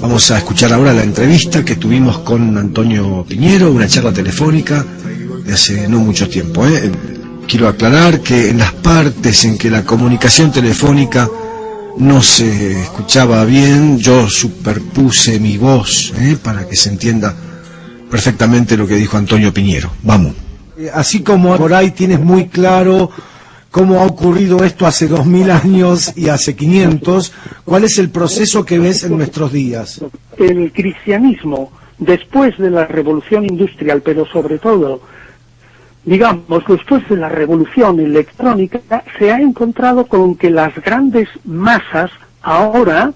Vamos a escuchar ahora la entrevista que tuvimos con Antonio Piñero, una charla telefónica de hace no mucho tiempo. Quiero aclarar que en las partes en que la comunicación telefónica no se escuchaba bien, yo superpuse mi voz para que se entienda perfectamente lo que dijo Antonio Piñero. Vamos. Así como por ahí tienes muy claro cómo ha ocurrido esto hace 2000 años y hace 500, ¿cuál es el proceso que ves en nuestros días? El cristianismo, después de la revolución industrial, pero sobre todo, digamos, después de la revolución electrónica, se ha encontrado con que las grandes masas ahora,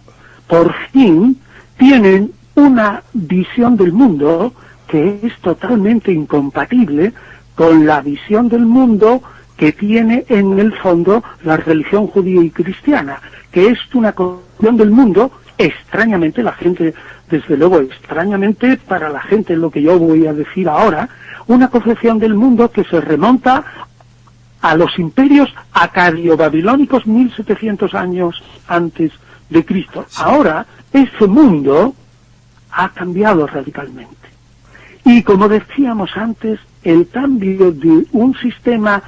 por fin, tienen una visión del mundo que es totalmente incompatible con la visión del mundo que tiene en el fondo la religión judía y cristiana, que es una concepción del mundo, extrañamente la gente, desde luego extrañamente para la gente lo que yo voy a decir ahora, una concepción del mundo que se remonta a los imperios acadio-babilónicos 1700 años antes de Cristo. Ahora, ese mundo ha cambiado radicalmente. Y como decíamos antes, el cambio de un sistema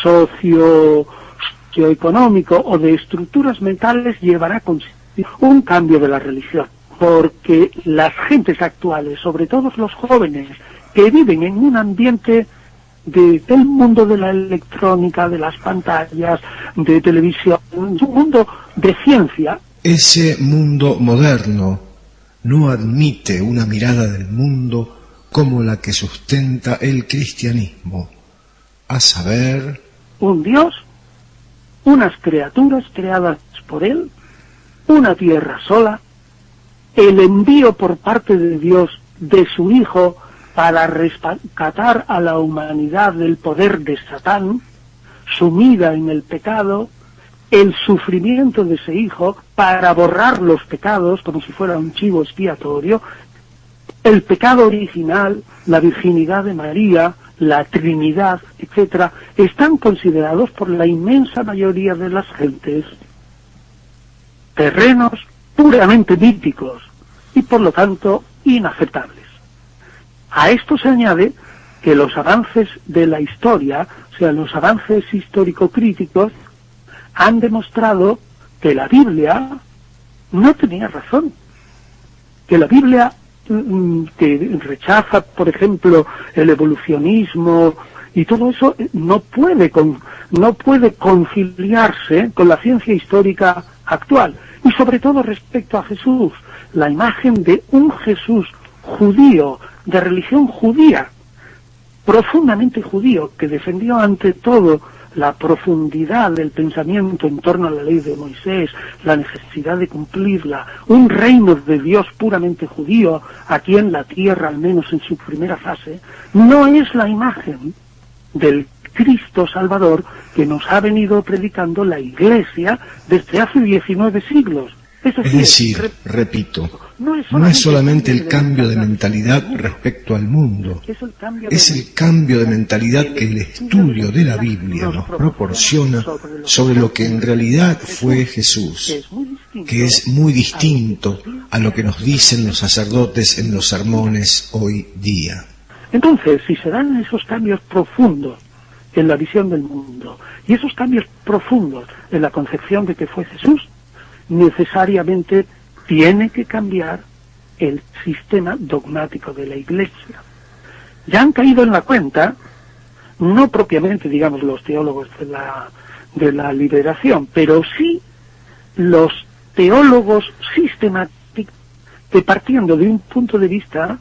socioeconómico o de estructuras mentales llevará consigo un cambio de la religión, porque las gentes actuales, sobre todo los jóvenes, que viven en un ambiente del mundo de la electrónica, de las pantallas, de televisión, un mundo de ciencia. Ese mundo moderno no admite una mirada del mundo como la que sustenta el cristianismo, a saber, un Dios, unas criaturas creadas por Él, una tierra sola, el envío por parte de Dios de su Hijo para rescatar a la humanidad del poder de Satán, sumida en el pecado, el sufrimiento de ese Hijo para borrar los pecados como si fuera un chivo expiatorio, el pecado original, la virginidad de María, la Trinidad, etcétera, están considerados por la inmensa mayoría de las gentes terrenos puramente míticos y por lo tanto inaceptables. A esto se añade que los avances de la historia, o sea, los avances histórico-críticos, han demostrado que la Biblia no tenía razón, que la Biblia que rechaza, por ejemplo, el evolucionismo y todo eso, no puede conciliarse con la ciencia histórica actual. Y sobre todo respecto a Jesús, la imagen de un Jesús judío, de religión judía, profundamente judío, que defendió ante todo la profundidad del pensamiento en torno a la ley de Moisés, la necesidad de cumplirla, un reino de Dios puramente judío, aquí en la tierra, al menos en su primera fase, no es la imagen del Cristo Salvador que nos ha venido predicando la Iglesia desde hace 19 siglos. Es decir, repito, no es solamente el cambio de mentalidad respecto al mundo, es el cambio de mentalidad que el estudio de la Biblia nos proporciona sobre lo que en realidad fue Jesús, que es muy distinto a lo que nos dicen los sacerdotes en los sermones hoy día. Entonces, si se dan esos cambios profundos en la visión del mundo y esos cambios profundos en la concepción de que fue Jesús, necesariamente tiene que cambiar el sistema dogmático de la Iglesia. Ya han caído en la cuenta, no propiamente, digamos, los teólogos de la liberación, pero sí los teólogos sistemáticos que, partiendo de un punto de vista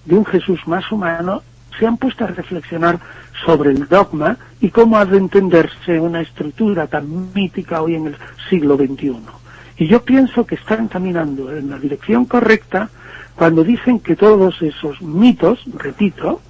de un Jesús más humano, se han puesto a reflexionar sobre el dogma y cómo ha de entenderse una estructura tan mítica hoy en el siglo XXI. Y yo pienso que están caminando en la dirección correcta cuando dicen que todos esos mitos, repito,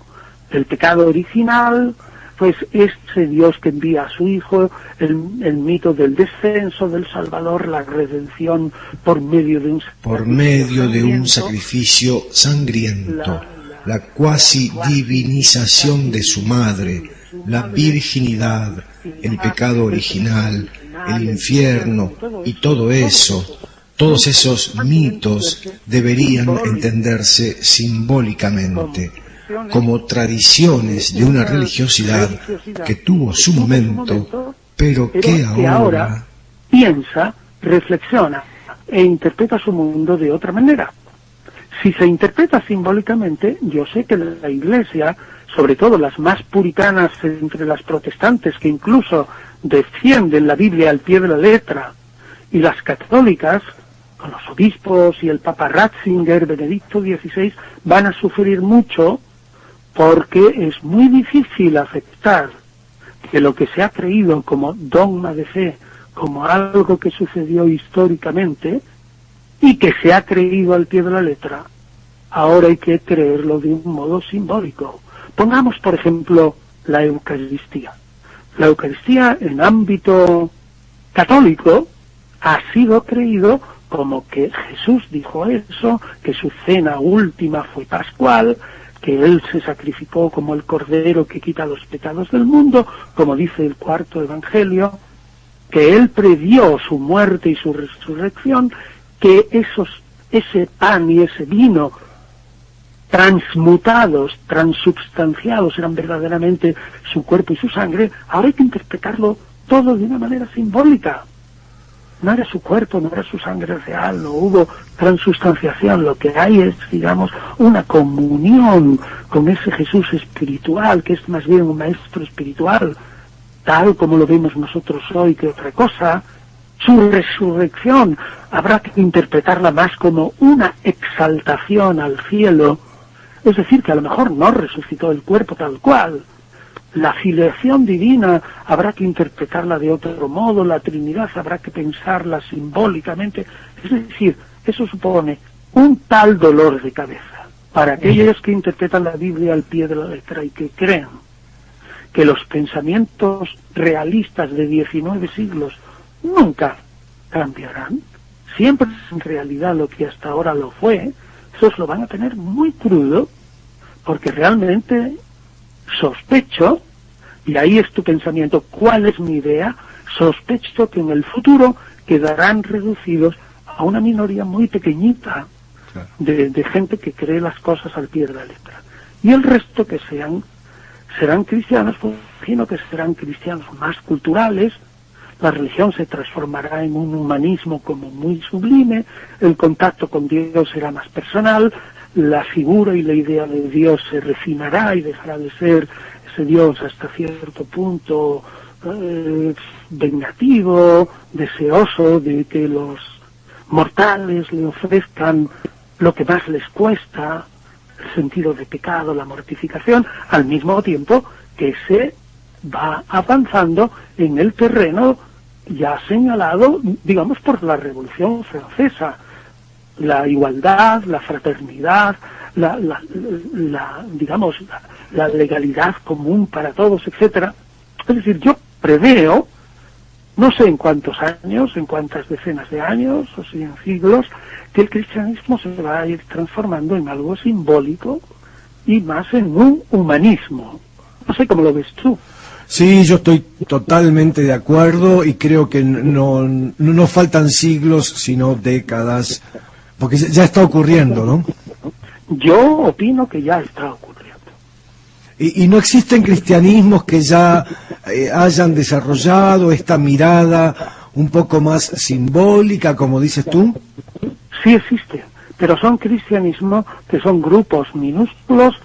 el pecado original, pues ese Dios que envía a su Hijo, el mito del descenso del Salvador, la redención por medio de un sacrificio sangriento, la cuasi divinización de su madre, la virginidad, el pecado original, el infierno y todo eso, Todos esos mitos deberían entenderse simbólicamente, como tradiciones de una religiosidad que tuvo su momento, pero que ahora piensa, reflexiona e interpreta su mundo de otra manera. Si se interpreta simbólicamente, yo sé que la Iglesia, sobre todo las más puritanas entre las protestantes, que incluso defienden la Biblia al pie de la letra, y las católicas, con los obispos y el Papa Ratzinger, Benedicto XVI, van a sufrir mucho, porque es muy difícil aceptar que lo que se ha creído como dogma de fe, como algo que sucedió históricamente, y que se ha creído al pie de la letra, ahora hay que creerlo de un modo simbólico. Pongamos, por ejemplo, la Eucaristía. La Eucaristía, en ámbito católico, ha sido creído como que Jesús dijo eso, que su cena última fue pascual, que Él se sacrificó como el Cordero que quita los pecados del mundo, como dice el cuarto Evangelio, que Él previó su muerte y su resurrección, que ese pan y ese vino transmutados, transubstanciados, eran verdaderamente su cuerpo y su sangre. Ahora hay que interpretarlo todo de una manera simbólica. No era su cuerpo, no era su sangre real, no hubo transubstanciación. Lo que hay es, digamos, una comunión con ese Jesús espiritual, que es más bien un maestro espiritual, tal como lo vemos nosotros hoy, que otra cosa. Su resurrección habrá que interpretarla más como una exaltación al cielo, es decir, que a lo mejor no resucitó el cuerpo tal cual. La filiación divina habrá que interpretarla de otro modo, la Trinidad habrá que pensarla simbólicamente, es decir, eso supone un tal dolor de cabeza para aquellos que interpretan la Biblia al pie de la letra y que creen que los pensamientos realistas de 19 siglos nunca cambiarán, siempre en realidad lo que hasta ahora lo fue. Esos lo van a tener muy crudo, porque realmente sospecho, y ahí es tu pensamiento, ¿cuál es mi idea? Sospecho que en el futuro quedarán reducidos a una minoría muy pequeñita de gente que cree las cosas al pie de la letra. Y el resto que serán cristianos, pues imagino que serán cristianos más culturales. La religión se transformará en un humanismo como muy sublime, el contacto con Dios será más personal, la figura y la idea de Dios se refinará y dejará de ser ese Dios hasta cierto punto vengativo, deseoso de que los mortales le ofrezcan lo que más les cuesta, el sentido de pecado, la mortificación, al mismo tiempo que se va avanzando en el terreno ya señalado, digamos, por la Revolución Francesa, la igualdad, la fraternidad, la legalidad común para todos, etcétera. Es decir, yo preveo, no sé en cuántos años, en cuántas decenas de años, o si en siglos, que el cristianismo se va a ir transformando en algo simbólico y más en un humanismo. No sé cómo lo ves tú. Sí, yo estoy totalmente de acuerdo y creo que no faltan siglos, sino décadas, porque ya está ocurriendo, ¿no? Yo opino que ya está ocurriendo. ¿Y no existen cristianismos que ya hayan desarrollado esta mirada un poco más simbólica, como dices tú? Sí existen, pero son cristianismos que son grupos minúsculos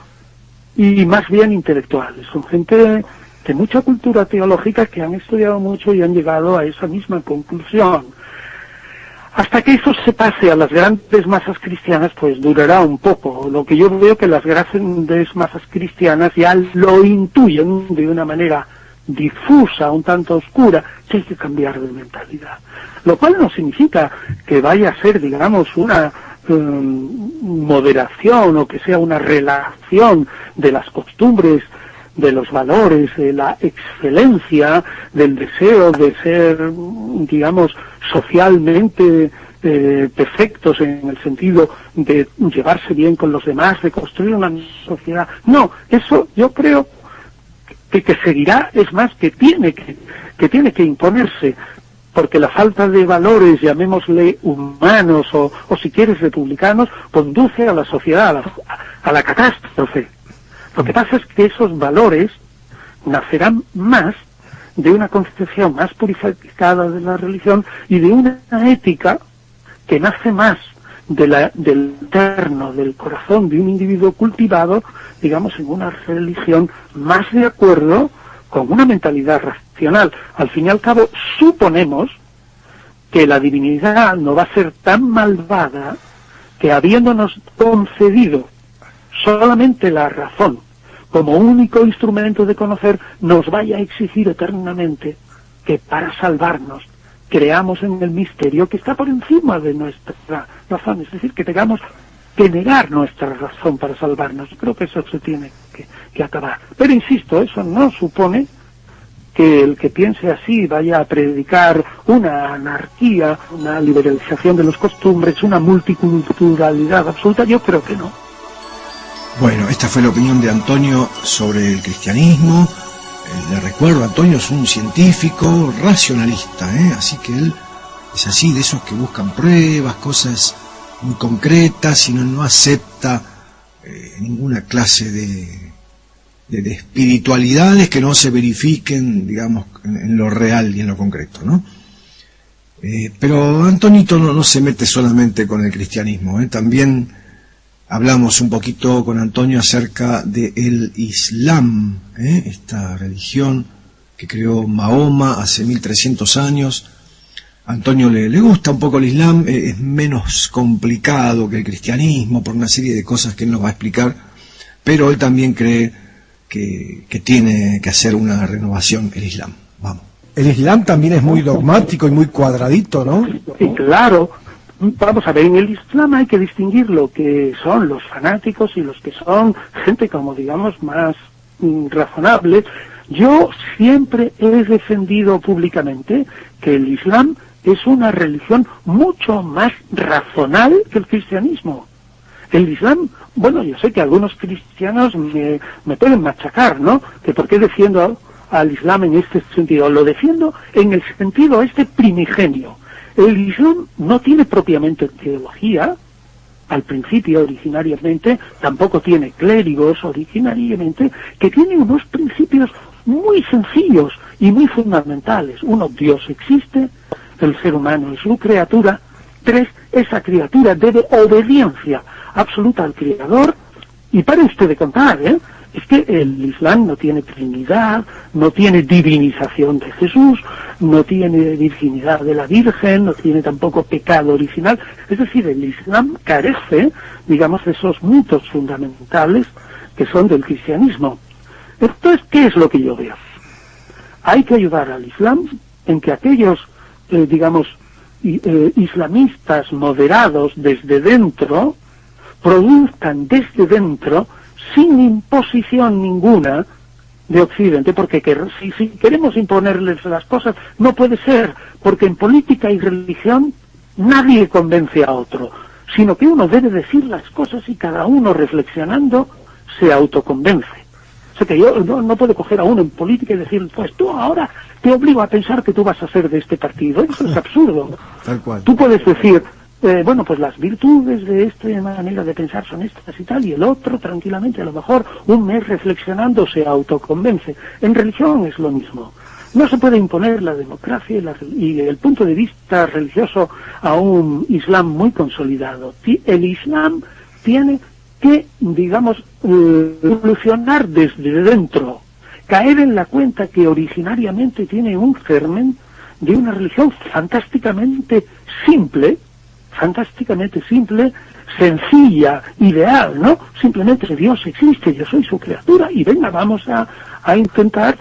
y más bien intelectuales. Son gente de mucha cultura teológica que han estudiado mucho y han llegado a esa misma conclusión. Hasta que eso se pase a las grandes masas cristianas, pues durará un poco. Lo que yo veo que las grandes masas cristianas ya lo intuyen de una manera difusa, un tanto oscura, que hay que cambiar de mentalidad. Lo cual no significa que vaya a ser, digamos, una moderación o que sea una relación de las costumbres, de los valores, de la excelencia, del deseo de ser, digamos, socialmente perfectos en el sentido de llevarse bien con los demás, de construir una sociedad. No, eso yo creo que seguirá, es más, que tiene que imponerse. porque la falta de valores, llamémosle humanos o si quieres republicanos, conduce a la sociedad a la catástrofe. Lo que pasa es que esos valores nacerán más de una concepción más purificada de la religión y de una ética que nace más del interno, del corazón de un individuo cultivado, digamos, en una religión más de acuerdo con una mentalidad racional. Al fin y al cabo, suponemos que la divinidad no va a ser tan malvada que, habiéndonos concedido solamente la razón como único instrumento de conocer, nos vaya a exigir eternamente que para salvarnos creamos en el misterio que está por encima de nuestra razón, es decir, que tengamos que negar nuestra razón para salvarnos. Yo creo que eso se tiene que acabar. Pero insisto, eso no supone que el que piense así vaya a predicar una anarquía, una liberalización de las costumbres, una multiculturalidad absoluta. Yo creo que no. Bueno, esta fue la opinión de Antonio sobre el cristianismo. Le recuerdo, Antonio es un científico racionalista, así que él es así, de esos que buscan pruebas, cosas muy concretas, y no acepta ninguna clase de espiritualidades que no se verifiquen, digamos, en lo real y en lo concreto, ¿no? Pero Antonito no se mete solamente con el cristianismo, también hablamos un poquito con Antonio acerca del Islam, esta religión que creó Mahoma hace 1300 años. A Antonio le gusta un poco el Islam, es menos complicado que el cristianismo por una serie de cosas que él nos va a explicar, pero él también cree que tiene que hacer una renovación el Islam. Vamos. El Islam también es muy dogmático y muy cuadradito, ¿no? Sí, claro. Vamos a ver, en el Islam hay que distinguir lo que son los fanáticos y los que son gente, como digamos, más razonable. Yo siempre he defendido públicamente que el Islam es una religión mucho más racional que el cristianismo. El Islam, bueno, yo sé que algunos cristianos me pueden machacar, ¿no? Que por qué defiendo al Islam en este sentido. Lo defiendo en el sentido primigenio. El Islam no tiene propiamente teología, al principio originariamente, tampoco tiene clérigos originariamente, que tiene unos principios muy sencillos y muy fundamentales. Uno, Dios existe, el ser humano es su criatura. 3, esa criatura debe obediencia absoluta al Creador. Y pare usted de contar, es que el Islam no tiene trinidad, no tiene divinización de Jesús, no tiene virginidad de la Virgen, no tiene tampoco pecado original. Es decir, el Islam carece, digamos, de esos mitos fundamentales que son del cristianismo. Entonces, ¿qué es lo que yo veo? Hay que ayudar al Islam en que aquellos, islamistas moderados desde dentro, produzcan desde dentro, sin imposición ninguna de Occidente, porque si queremos imponerles las cosas, no puede ser, porque en política y religión nadie convence a otro, sino que uno debe decir las cosas y cada uno reflexionando se autoconvence. O sea que yo no puedo coger a uno en política y decir, pues tú ahora te obligo a pensar que tú vas a ser de este partido. Eso es absurdo. Tal cual. Tú puedes decir, pues las virtudes de esta manera de pensar son estas y tal, y el otro tranquilamente, a lo mejor un mes reflexionando se autoconvence. En religión es lo mismo. No se puede imponer la democracia y el punto de vista religioso a un Islam muy consolidado. El Islam tiene que, evolucionar desde dentro, caer en la cuenta que originariamente tiene un germen de una religión fantásticamente simple, sencilla, ideal, ¿no? Simplemente que Dios existe, yo soy su criatura, y venga, vamos a intentar,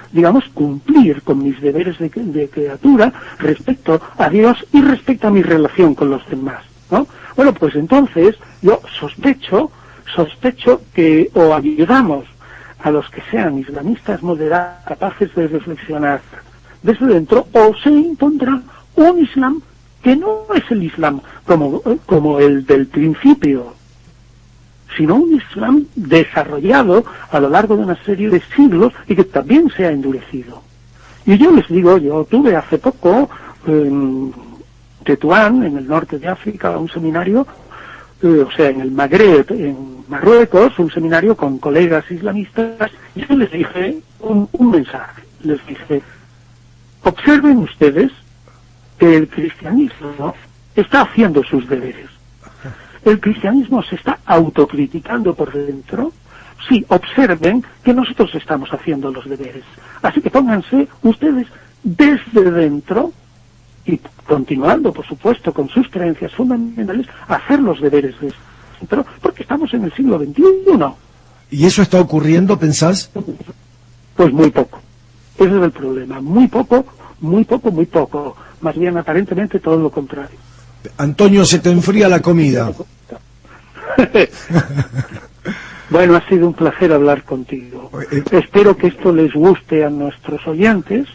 cumplir con mis deberes de criatura respecto a Dios y respecto a mi relación con los demás, ¿no? Bueno, pues entonces yo sospecho que o ayudamos a los que sean islamistas moderados, capaces de reflexionar desde dentro, o se impondrá un Islam que no es el Islam como el del principio, sino un Islam desarrollado a lo largo de una serie de siglos y que también se ha endurecido. Y yo les digo, yo tuve hace poco en Tetuán, en el norte de África, a un seminario, o sea, en el Magreb, en Marruecos, un seminario con colegas islamistas, y yo les dije un mensaje. Les dije, observen ustedes que el cristianismo está haciendo sus deberes. El cristianismo se está autocriticando por dentro. Sí, observen que nosotros estamos haciendo los deberes. Así que pónganse ustedes desde dentro y continuando, por supuesto, con sus creencias fundamentales, a hacer los deberes desde dentro, porque estamos en el siglo XXI. ¿Y eso está ocurriendo, pensás? Pues muy poco. Ese es el problema. Muy poco, muy poco, muy poco. Más bien, aparentemente, todo lo contrario. Antonio, se te enfría la comida. Bueno, ha sido un placer hablar contigo. Espero que esto les guste a nuestros oyentes,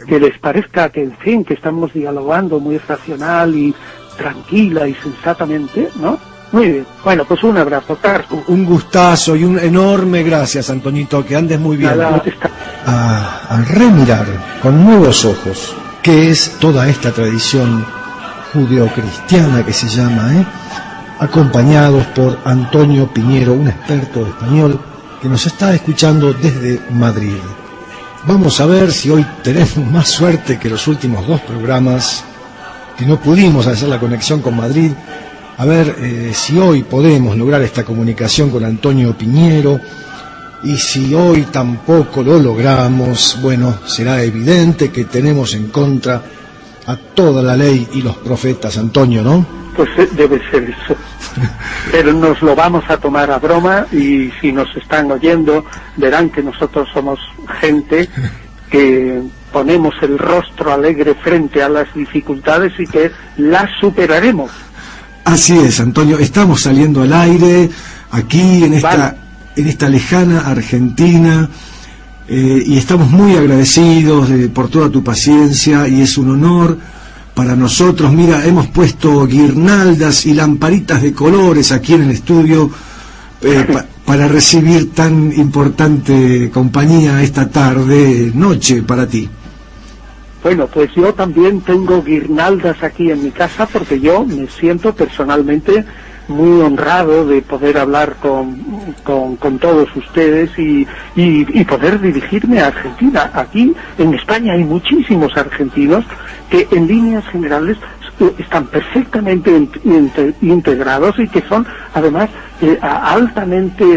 que les parezca que, en fin, que estamos dialogando muy racional y tranquila y sensatamente, ¿no? Muy bien. Bueno, pues un abrazo, Carlos. Un gustazo y un enorme gracias, Antoñito, que andes muy bien. Al remirar con nuevos ojos qué es toda esta tradición judeocristiana que se llama, acompañados por Antonio Piñero, un experto español que nos está escuchando desde Madrid. Vamos a ver si hoy tenemos más suerte que los últimos 2 programas, que no pudimos hacer la conexión con Madrid. A ver si hoy podemos lograr esta comunicación con Antonio Piñero, y si hoy tampoco lo logramos, bueno, será evidente que tenemos en contra a toda la ley y los profetas, Antonio, ¿no? Pues debe ser eso. Pero nos lo vamos a tomar a broma, y si nos están oyendo verán que nosotros somos gente que ponemos el rostro alegre frente a las dificultades y que las superaremos. Así es, Antonio, estamos saliendo al aire aquí en esta lejana Argentina, y estamos muy agradecidos por toda tu paciencia, y es un honor para nosotros. Mira, hemos puesto guirnaldas y lamparitas de colores aquí en el estudio para recibir tan importante compañía esta noche para ti. Bueno, pues yo también tengo guirnaldas aquí en mi casa, porque yo me siento personalmente muy honrado de poder hablar con todos ustedes y poder dirigirme a Argentina. Aquí en España hay muchísimos argentinos que en líneas generales están perfectamente integrados, y que son además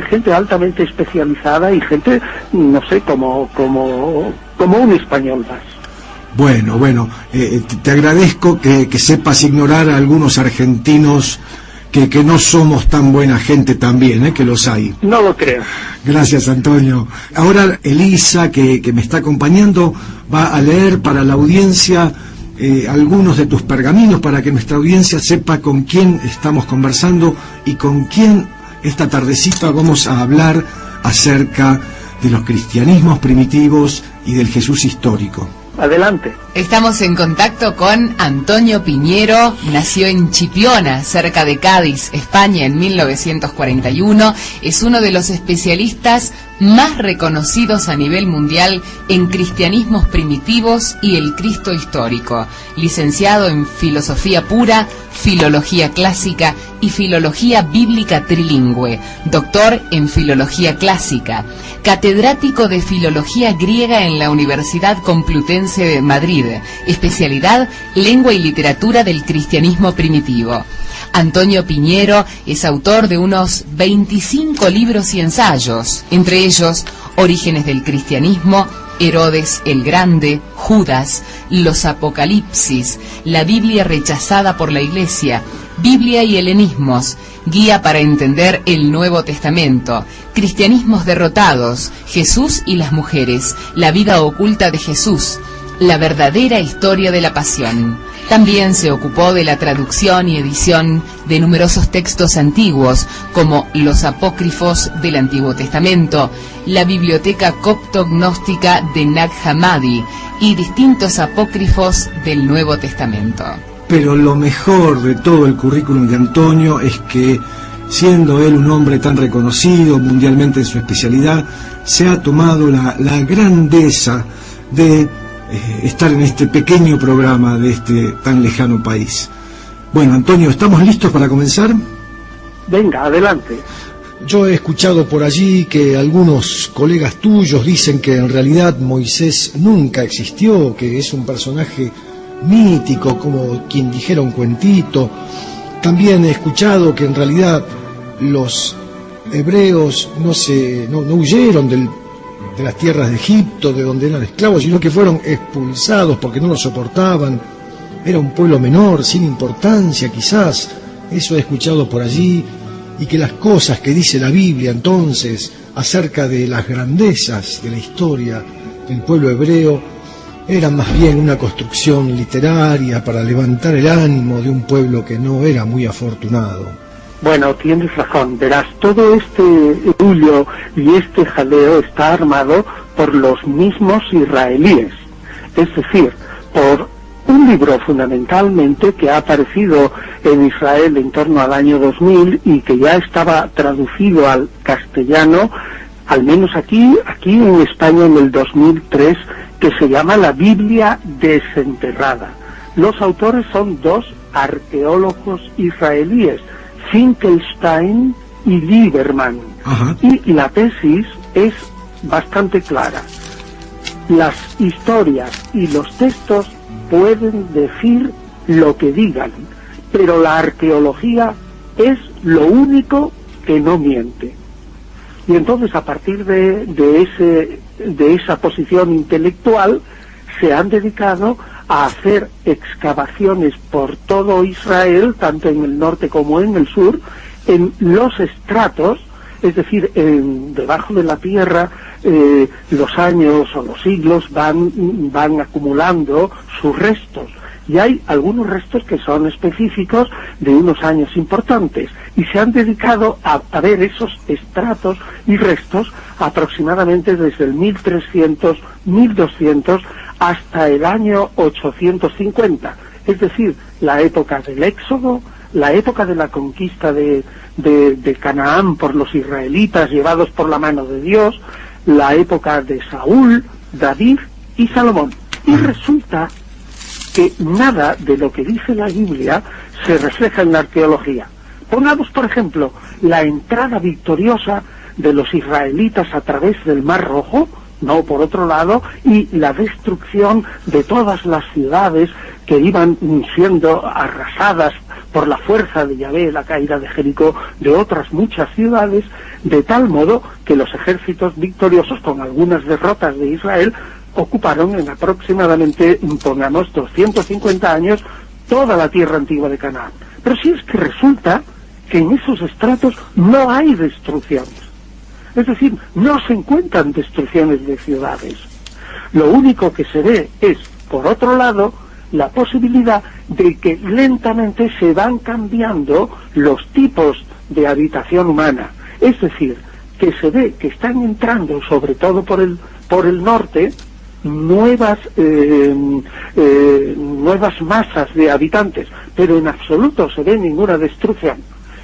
gente altamente especializada, y gente, no sé, como un español más. Bueno, te agradezco que sepas ignorar a algunos argentinos que no somos tan buena gente también, que los hay. No lo creo. Gracias, Antonio. Ahora Elisa, que me está acompañando, va a leer para la audiencia algunos de tus pergaminos, para que nuestra audiencia sepa con quién estamos conversando y con quién esta tardecita vamos a hablar acerca de los cristianismos primitivos y del Jesús histórico. Adelante. Estamos en contacto con Antonio Piñero. Nació en Chipiona, cerca de Cádiz, España, en 1941. Es uno de los especialistas más reconocidos a nivel mundial en cristianismos primitivos y el Cristo histórico. Licenciado en Filosofía Pura, Filología Clásica y Filología Bíblica Trilingüe. Doctor en Filología Clásica. Catedrático de Filología Griega en la Universidad Complutense de Madrid. Especialidad Lengua y Literatura del Cristianismo Primitivo. Antonio Piñero es autor de unos 25 libros y ensayos, entre ellos Orígenes del Cristianismo, Herodes el Grande, Judas, Los Apocalipsis, La Biblia rechazada por la Iglesia, Biblia y Helenismos, Guía para entender el Nuevo Testamento, Cristianismos derrotados, Jesús y las mujeres, La vida oculta de Jesús, La verdadera historia de la Pasión. También se ocupó de la traducción y edición de numerosos textos antiguos, como los apócrifos del Antiguo Testamento, la Biblioteca Copto-Gnóstica de Nag Hammadi y distintos apócrifos del Nuevo Testamento. Pero lo mejor de todo el currículum de Antonio es que, siendo él un hombre tan reconocido mundialmente en su especialidad, se ha tomado la grandeza de estar en este pequeño programa de este tan lejano país. Bueno, Antonio, ¿estamos listos para comenzar? Venga, adelante. Yo he escuchado por allí que algunos colegas tuyos dicen que en realidad Moisés nunca existió, que es un personaje mítico, como quien dijera un cuentito. También he escuchado que en realidad los hebreos no huyeron de las tierras de Egipto, de donde eran esclavos, sino que fueron expulsados porque no lo soportaban. Era un pueblo menor, sin importancia quizás, eso he escuchado por allí, y que las cosas que dice la Biblia entonces acerca de las grandezas de la historia del pueblo hebreo eran más bien una construcción literaria para levantar el ánimo de un pueblo que no era muy afortunado. Bueno, tienes razón, verás, todo este orgullo y este jaleo está armado por los mismos israelíes, es decir, por un libro fundamentalmente que ha aparecido en Israel en torno al año 2000 y que ya estaba traducido al castellano, al menos aquí en España en el 2003, que se llama La Biblia Desenterrada. Los autores son dos arqueólogos israelíes, Finkelstein y Lieberman. Ajá. Y la tesis es bastante clara. Las historias y los textos pueden decir lo que digan, pero la arqueología es lo único que no miente. Y entonces, a partir de esa posición intelectual, se han dedicado a hacer excavaciones por todo Israel, tanto en el norte como en el sur, en los estratos, es decir, debajo de la tierra. Los años o los siglos van acumulando sus restos, y hay algunos restos que son específicos de unos años importantes, y se han dedicado a ver esos estratos y restos aproximadamente desde el 1300, 1200 hasta el año 850, es decir, la época del Éxodo, la época de la conquista de Canaán por los israelitas llevados por la mano de Dios, la época de Saúl, David y Salomón. Y resulta que nada de lo que dice la Biblia se refleja en la arqueología. Pongamos, por ejemplo, la entrada victoriosa de los israelitas a través del Mar Rojo, no por otro lado, y la destrucción de todas las ciudades que iban siendo arrasadas por la fuerza de Yahvé, la caída de Jericó, de otras muchas ciudades, de tal modo que los ejércitos victoriosos, con algunas derrotas de Israel, ocuparon en aproximadamente, pongamos, 250 años toda la tierra antigua de Canaán. Pero si es que resulta que en esos estratos no hay destrucciones. Es decir, no se encuentran destrucciones de ciudades. Lo único que se ve es, por otro lado, la posibilidad de que lentamente se van cambiando los tipos de habitación humana. Es decir, que se ve que están entrando, sobre todo por el norte, nuevas masas de habitantes, pero en absoluto se ve ninguna destrucción.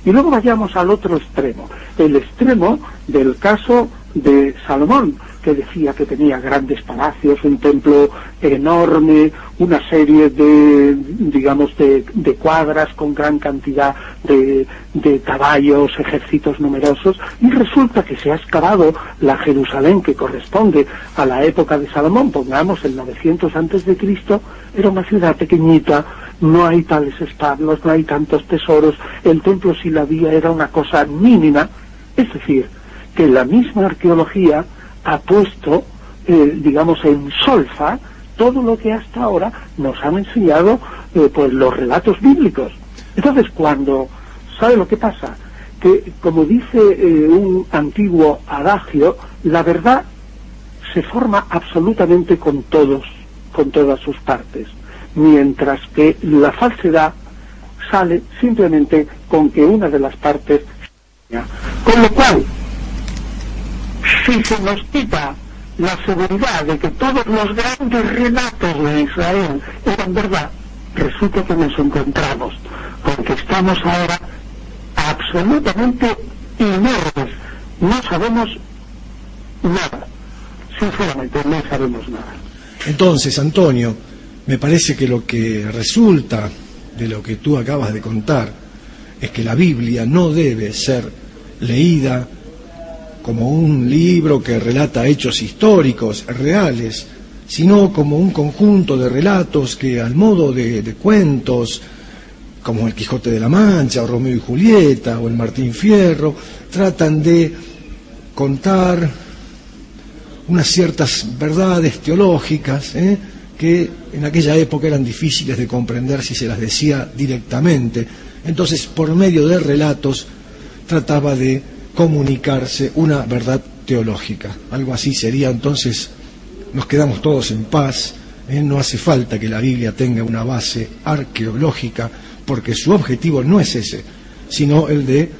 Y luego vayamos al otro extremo, el extremo del caso de Salomón, que decía que tenía grandes palacios, un templo enorme, una serie de cuadras con gran cantidad de caballos, ejércitos numerosos, y resulta que se ha excavado la Jerusalén que corresponde a la época de Salomón, pongamos el 900 a.C., era una ciudad pequeñita, no hay tales establos, no hay tantos tesoros, el templo, si la había, era una cosa mínima. Es decir, que la misma arqueología ha puesto, en solfa todo lo que hasta ahora nos han enseñado pues los relatos bíblicos. Entonces, ¿sabe lo que pasa? Que, como dice un antiguo adagio, la verdad se forma absolutamente con todas sus partes, mientras que la falsedad sale simplemente con que una de las partes. Con lo cual, si se nos quita la seguridad de que todos los grandes relatos de Israel eran verdad, resulta que nos encontramos con que estamos ahora absolutamente inermes, no sabemos nada, sinceramente no sabemos nada. Entonces, Antonio, me parece que lo que resulta de lo que tú acabas de contar es que la Biblia no debe ser leída como un libro que relata hechos históricos, reales, sino como un conjunto de relatos que, al modo de cuentos, como el Quijote de la Mancha, o Romeo y Julieta, o el Martín Fierro, tratan de contar unas ciertas verdades teológicas, que en aquella época eran difíciles de comprender si se las decía directamente. Entonces, por medio de relatos, trataba de comunicarse una verdad teológica. Algo así sería. Entonces, nos quedamos todos en paz. No hace falta que la Biblia tenga una base arqueológica, porque su objetivo no es ese, sino el de,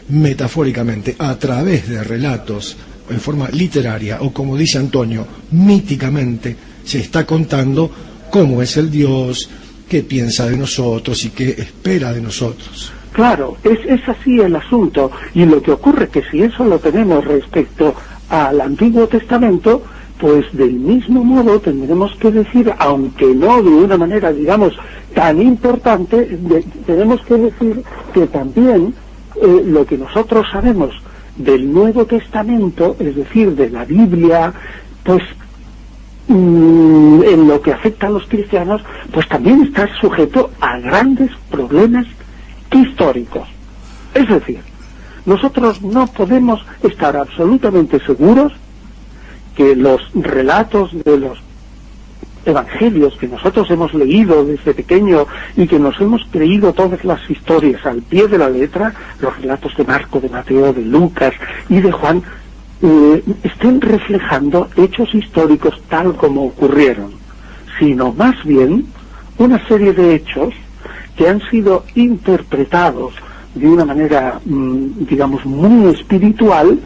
metafóricamente, a través de relatos, en forma literaria, o como dice Antonio, míticamente, se está contando cómo es el Dios, qué piensa de nosotros y qué espera de nosotros. Claro, es así el asunto, y lo que ocurre que si eso lo tenemos respecto al Antiguo Testamento, pues del mismo modo tendremos que decir, aunque no de una manera, digamos, tan importante, tenemos que decir que también lo que nosotros sabemos del Nuevo Testamento, es decir, de la Biblia, pues en lo que afecta a los cristianos, pues también está sujeto a grandes problemas históricos. Es decir, nosotros no podemos estar absolutamente seguros que los relatos de los evangelios que nosotros hemos leído desde pequeño y que nos hemos creído todas las historias al pie de la letra, los relatos de Marco, de Mateo, de Lucas y de Juan, estén reflejando hechos históricos tal como ocurrieron, sino más bien una serie de hechos que han sido interpretados de una manera, digamos, muy espiritual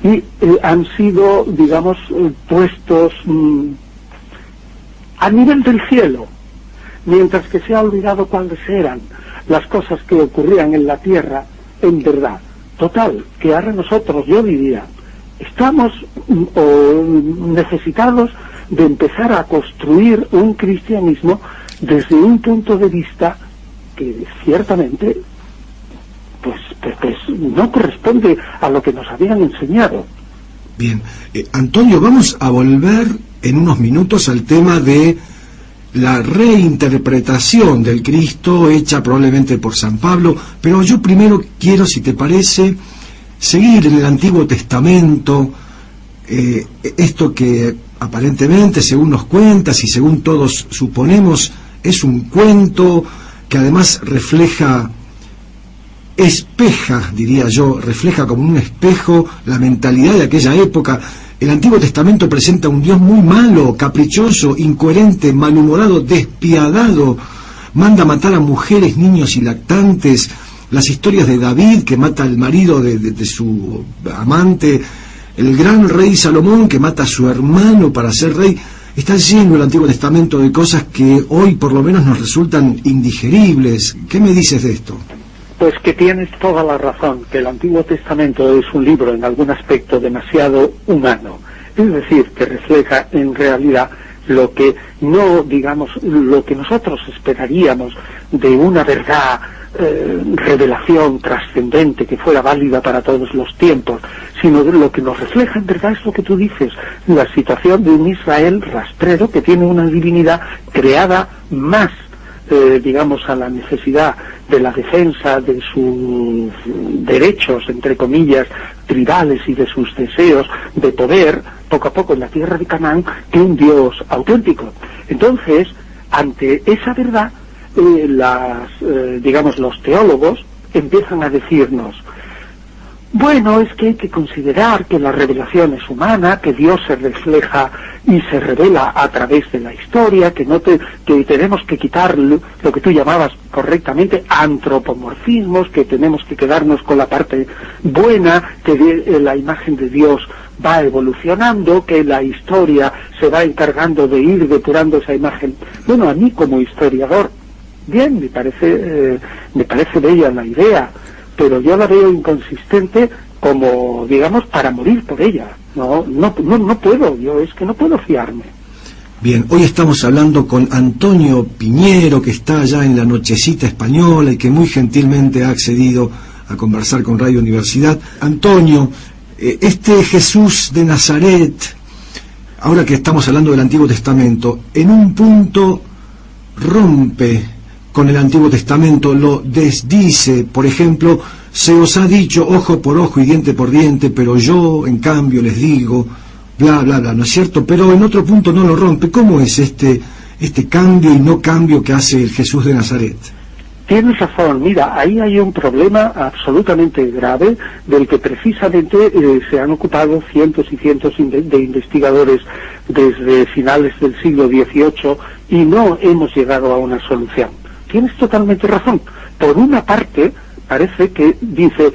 y han sido, digamos, puestos a nivel del cielo, mientras que se ha olvidado cuáles eran las cosas que ocurrían en la tierra en verdad. Total, que ahora nosotros, yo diría, estamos necesitados de empezar a construir un cristianismo desde un punto de vista que ciertamente pues no corresponde a lo que nos habían enseñado. Bien, Antonio, vamos a volver en unos minutos al tema de la reinterpretación del Cristo hecha probablemente por San Pablo, pero yo primero quiero, si te parece, seguir en el Antiguo Testamento, esto que aparentemente, según nos cuentas y según todos suponemos, es un cuento que además espeja, diría yo, refleja como un espejo la mentalidad de aquella época. El Antiguo Testamento presenta un Dios muy malo, caprichoso, incoherente, malhumorado, despiadado, manda matar a mujeres, niños y lactantes. Las historias de David, que mata al marido de su amante, el gran rey Salomón, que mata a su hermano para ser rey. Está lleno el Antiguo Testamento de cosas que hoy por lo menos nos resultan indigeribles. ¿Qué me dices de esto? Pues que tienes toda la razón, que el Antiguo Testamento es un libro en algún aspecto demasiado humano. Es decir, que refleja en realidad lo que no, digamos, lo que nosotros esperaríamos de una verdad, revelación trascendente que fuera válida para todos los tiempos, sino de lo que nos refleja en verdad es lo que tú dices, la situación de un Israel rastrero que tiene una divinidad creada más, digamos, a la necesidad de la defensa de sus derechos, entre comillas, tribales y de sus deseos de poder, poco a poco en la tierra de Canaán, que un Dios auténtico. Entonces, ante esa verdad, digamos, los teólogos empiezan a decirnos, bueno, es que hay que considerar que la revelación es humana, que Dios se refleja y se revela a través de la historia, que tenemos que quitar lo que tú llamabas correctamente antropomorfismos, que tenemos que quedarnos con la parte buena, que la imagen de Dios va evolucionando, que la historia se va encargando de ir depurando esa imagen. Bueno, a mí como historiador, bien, me parece bella la idea, pero yo la veo inconsistente como, digamos, para morir por ella. No puedo, yo es que no puedo fiarme. Bien, hoy estamos hablando con Antonio Piñero, que está allá en la Nochecita Española y que muy gentilmente ha accedido a conversar con Radio Universidad. Antonio, este Jesús de Nazaret, ahora que estamos hablando del Antiguo Testamento, en un punto rompe con el Antiguo Testamento, lo desdice. Por ejemplo, se os ha dicho ojo por ojo y diente por diente, pero yo en cambio les digo, bla, bla, bla, ¿no es cierto? Pero en otro punto no lo rompe. ¿Cómo es este cambio y no cambio que hace el Jesús de Nazaret? Tienes razón, mira, ahí hay un problema absolutamente grave del que precisamente se han ocupado cientos y cientos de investigadores desde finales del siglo XVIII y no hemos llegado a una solución. Tienes totalmente razón. Por una parte, parece que dice,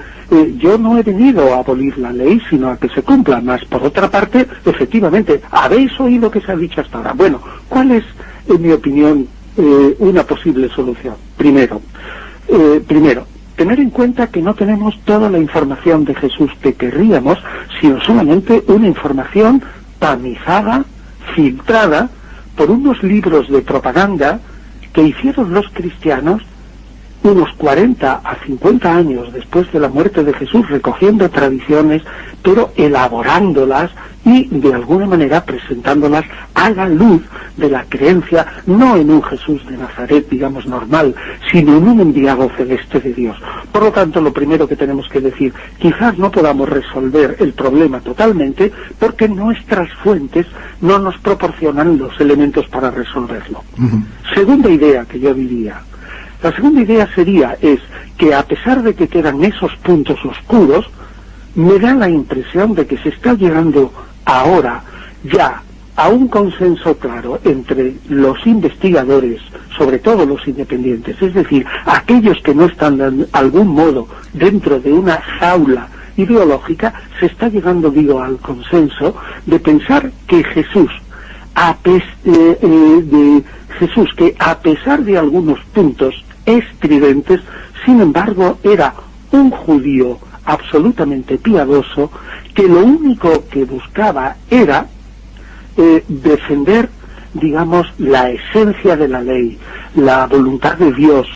yo no he venido a abolir la ley, sino a que se cumpla más. Por otra parte, efectivamente, habéis oído que se ha dicho hasta ahora. Bueno, ¿cuál es, en mi opinión, una posible solución? Primero, tener en cuenta que no tenemos toda la información de Jesús que querríamos, sino solamente una información tamizada, filtrada, por unos libros de propaganda que hicieron los cristianos unos 40 a 50 años después de la muerte de Jesús, recogiendo tradiciones, pero elaborándolas y de alguna manera presentándolas a la luz de la creencia, no en un Jesús de Nazaret, digamos, normal, sino en un enviado celeste de Dios. Por lo tanto, lo primero que tenemos que decir, quizás no podamos resolver el problema totalmente, porque nuestras fuentes no nos proporcionan los elementos para resolverlo. Segunda idea que yo diría. La segunda idea es que a pesar de que quedan esos puntos oscuros, me da la impresión de que se está llegando ahora ya a un consenso claro entre los investigadores, sobre todo los independientes, es decir, aquellos que no están de algún modo dentro de una jaula ideológica, se está llegando, digo, al consenso de pensar que Jesús, que a pesar de algunos puntos estridentes, sin embargo era un judío absolutamente piadoso, que lo único que buscaba era defender, digamos, la esencia de la ley, la voluntad de Dios,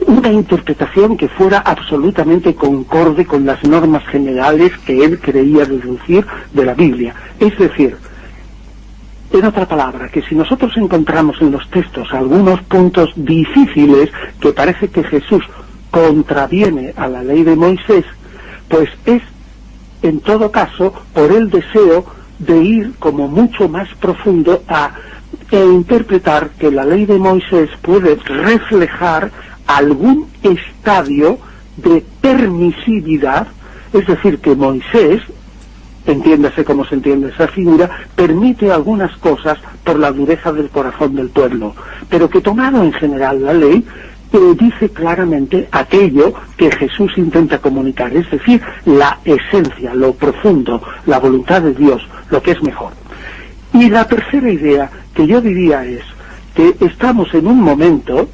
una interpretación que fuera absolutamente concorde con las normas generales que él creía deducir de la Biblia. Es decir, en otra palabra, que si nosotros encontramos en los textos algunos puntos difíciles que parece que Jesús contraviene a la ley de Moisés, pues es, en todo caso, por el deseo de ir como mucho más profundo e interpretar que la ley de Moisés puede reflejar algún estadio de permisividad, es decir, que Moisés, entiéndase cómo se entiende esa figura, permite algunas cosas por la dureza del corazón del pueblo, pero que tomado en general la ley, dice claramente aquello que Jesús intenta comunicar, es decir, la esencia, lo profundo, la voluntad de Dios, lo que es mejor. Y la tercera idea que yo diría es que estamos en un momento,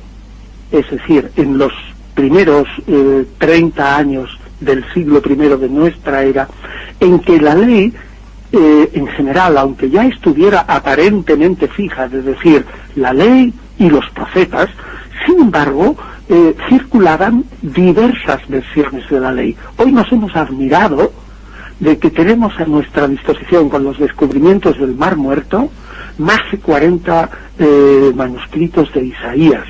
es decir, en los primeros 30 años del siglo I de nuestra era, en que la ley, en general, aunque ya estuviera aparentemente fija, es decir, la ley y los profetas, sin embargo, circulaban diversas versiones de la ley. Hoy nos hemos admirado de que tenemos a nuestra disposición, con los descubrimientos del Mar Muerto, más de 40 manuscritos de Isaías,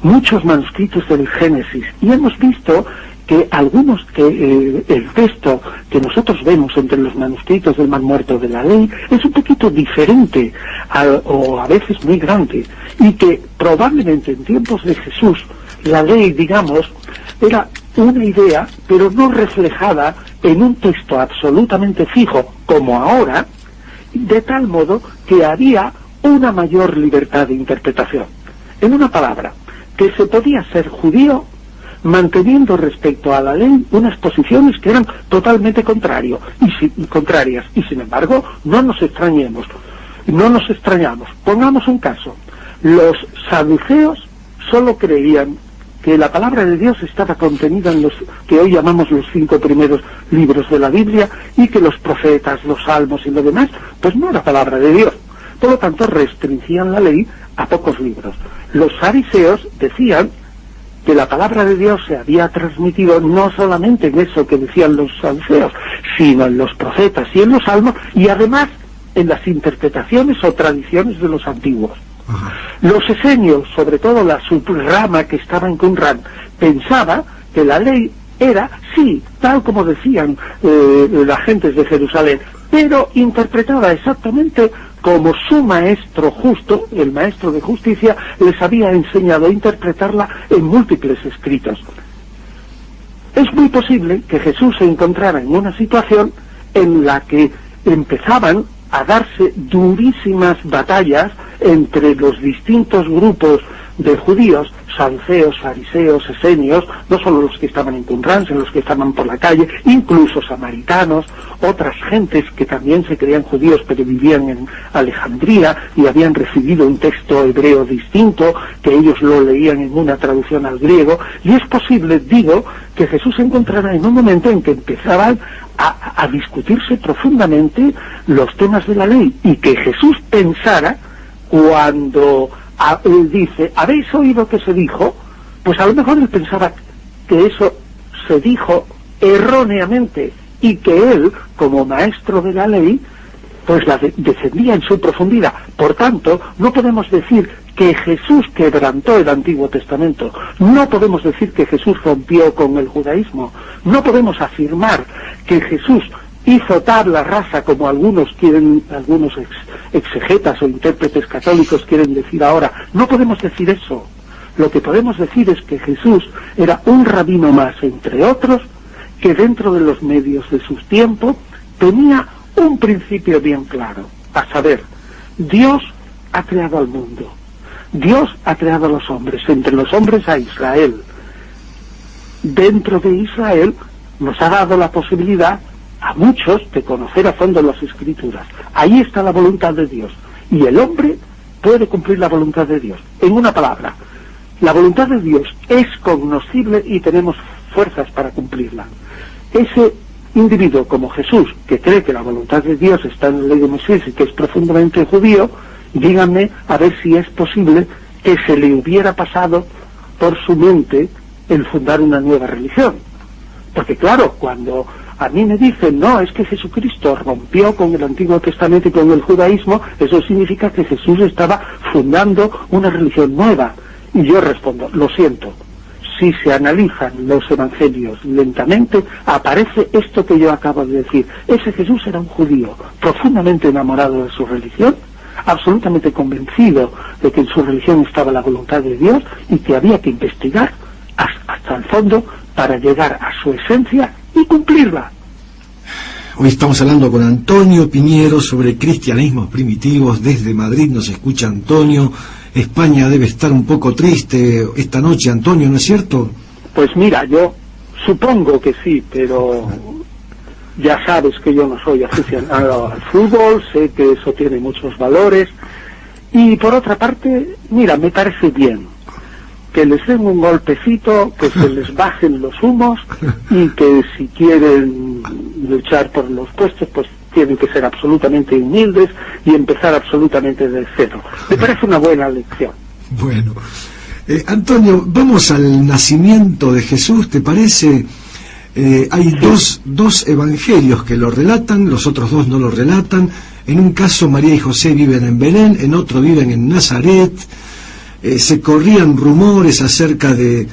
muchos manuscritos del Génesis, y hemos visto que algunos el texto que nosotros vemos entre los manuscritos del Mar Muerto de la ley es un poquito diferente o a veces muy grande, y que probablemente en tiempos de Jesús la ley, digamos, era una idea pero no reflejada en un texto absolutamente fijo como ahora, de tal modo que había una mayor libertad de interpretación. En una palabra, que se podía ser judío manteniendo respecto a la ley unas posiciones que eran totalmente contrarias, y sin embargo no nos extrañamos. Pongamos un caso: los saduceos solo creían que la palabra de Dios estaba contenida en los que hoy llamamos los 5 primeros libros de la Biblia, y que los profetas, los salmos y lo demás, pues no era palabra de Dios. Por lo tanto, restringían la ley a pocos libros. Los fariseos decían que la palabra de Dios se había transmitido no solamente en eso que decían los saduceos, sino en los profetas y en los salmos, y además en las interpretaciones o tradiciones de los antiguos. Los esenios, sobre todo la subrama que estaba en Qumran, pensaba que la ley era, sí, tal como decían las gentes de Jerusalén, pero interpretada exactamente como su maestro justo, el maestro de justicia, les había enseñado a interpretarla en múltiples escritos. Es muy posible que Jesús se encontrara en una situación en la que empezaban a darse durísimas batallas entre los distintos grupos de judíos, saduceos, fariseos, esenios, no solo los que estaban en Qumran, sino los que estaban por la calle, incluso samaritanos, otras gentes que también se creían judíos pero vivían en Alejandría y habían recibido un texto hebreo distinto, que ellos lo leían en una traducción al griego, y es posible, digo, que Jesús se encontrara en un momento en que empezaban a discutirse profundamente los temas de la ley, y que Jesús pensara, cuando él dice, ¿habéis oído que se dijo? Pues a lo mejor él pensaba que eso se dijo erróneamente, y que él, como maestro de la ley, pues la defendía en su profundidad. Por tanto, no podemos decir que Jesús quebrantó el Antiguo Testamento, no podemos decir que Jesús rompió con el judaísmo, no podemos afirmar que Jesús hizo tabla rasa, como algunos exegetas o intérpretes católicos quieren decir ahora. No podemos decir eso. Lo que podemos decir es que Jesús era un rabino más, entre otros, que dentro de los medios de sus tiempos tenía un principio bien claro, a saber, Dios ha creado al mundo, Dios ha creado a los hombres, entre los hombres a Israel. Dentro de Israel nos ha dado la posibilidad a muchos de conocer a fondo las Escrituras. Ahí está la voluntad de Dios, y el hombre puede cumplir la voluntad de Dios. En una palabra, la voluntad de Dios es cognoscible y tenemos fuerzas para cumplirla. Ese individuo como Jesús, que cree que la voluntad de Dios está en la ley de Moisés y que es profundamente judío, díganme a ver si es posible que se le hubiera pasado por su mente el fundar una nueva religión. Porque claro, cuando a mí me dicen, no, es que Jesucristo rompió con el Antiguo Testamento y con el judaísmo, eso significa que Jesús estaba fundando una religión nueva. Y yo respondo, lo siento, si se analizan los evangelios lentamente, aparece esto que yo acabo de decir. Ese Jesús era un judío, profundamente enamorado de su religión, absolutamente convencido de que en su religión estaba la voluntad de Dios y que había que investigar hasta el fondo para llegar a su esencia y cumplirla. Hoy estamos hablando con Antonio Piñero sobre cristianismos primitivos. Desde Madrid nos escucha Antonio. España debe estar un poco triste esta noche, Antonio, ¿no es cierto? Pues mira, yo supongo que sí, pero ya sabes que yo no soy aficionado al fútbol, sé que eso tiene muchos valores, y por otra parte, mira, me parece bien que les den un golpecito, que se les bajen los humos, y que si quieren luchar por los puestos, pues tienen que ser absolutamente humildes y empezar absolutamente de cero. Me parece una buena lección. Bueno, Antonio, vamos al nacimiento de Jesús, ¿te parece? Hay dos evangelios que lo relatan, los otros dos no lo relatan. En un caso María y José viven en Belén, en otro viven en Nazaret. Se corrían rumores acerca de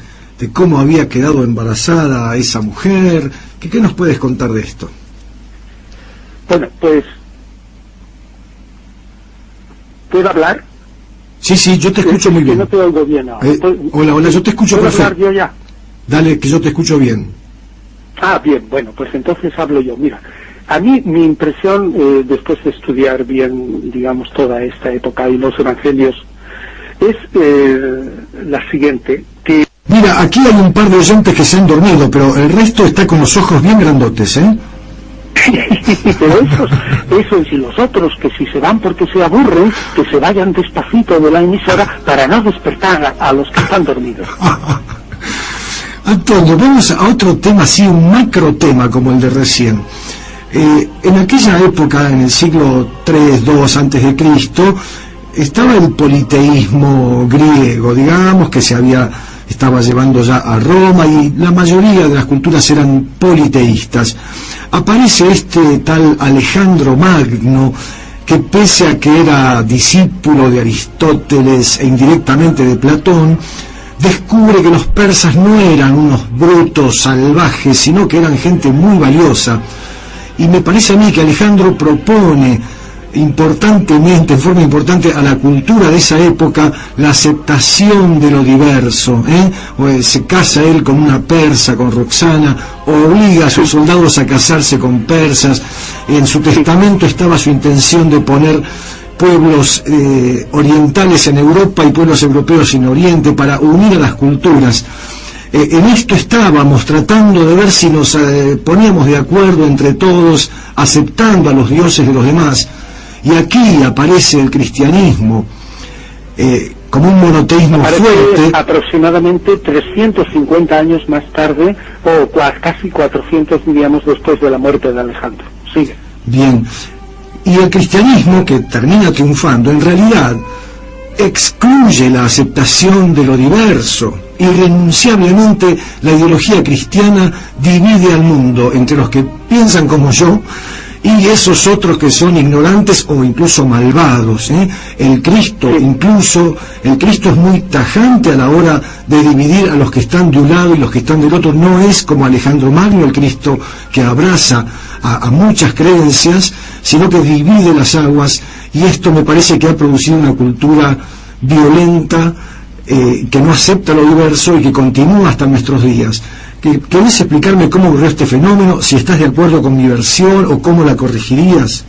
cómo había quedado embarazada esa mujer. ¿Qué nos puedes contar de esto? Bueno, pues, ¿puedo hablar? Sí, yo te escucho muy bien. No te oigo bien ahora. Hola, yo te escucho perfecto. ¿Puedo hablar yo ya? Dale, que yo te escucho bien. Ah, bien, bueno, pues entonces hablo yo. Mira, a mí mi impresión, después de estudiar bien, digamos, toda esta época y los evangelios, es la siguiente, que... Mira, aquí hay un par de oyentes que se han dormido, pero el resto está con los ojos bien grandotes, ¿eh? Pero esos y los otros, que si se van porque se aburren, que se vayan despacito de la emisora para no despertar a los que están dormidos. Antonio, vamos a otro tema, sí, un macro tema como el de recién. En aquella época, en el siglo III, II antes de Cristo, estaba el politeísmo griego, digamos, que estaba llevando ya a Roma, y la mayoría de las culturas eran politeístas. Aparece este tal Alejandro Magno, que pese a que era discípulo de Aristóteles e indirectamente de Platón, descubre que los persas no eran unos brutos salvajes, sino que eran gente muy valiosa. Y me parece a mí que Alejandro propone importantemente, en forma importante, a la cultura de esa época la aceptación de lo diverso, se casa él con una persa, con Roxana, obliga a sus soldados a casarse con persas. En su testamento estaba su intención de poner pueblos orientales en Europa y pueblos europeos en Oriente para unir a las culturas. En esto estábamos tratando de ver si nos poníamos de acuerdo entre todos, aceptando a los dioses de los demás. Y aquí aparece el cristianismo como un monoteísmo fuerte. Aproximadamente 350 años más tarde, o casi 400, diríamos, después de la muerte de Alejandro. Sigue. Bien. Y el cristianismo, que termina triunfando, en realidad excluye la aceptación de lo diverso. Irrenunciablemente, la ideología cristiana divide al mundo entre los que piensan como yo y esos otros que son ignorantes o incluso malvados. El Cristo es muy tajante a la hora de dividir a los que están de un lado y los que están del otro. No es como Alejandro Magno, el Cristo que abraza a muchas creencias, sino que divide las aguas, y esto me parece que ha producido una cultura violenta, que no acepta lo diverso y que continúa hasta nuestros días. ¿Querés explicarme cómo ocurrió este fenómeno, si estás de acuerdo con mi versión o cómo la corregirías?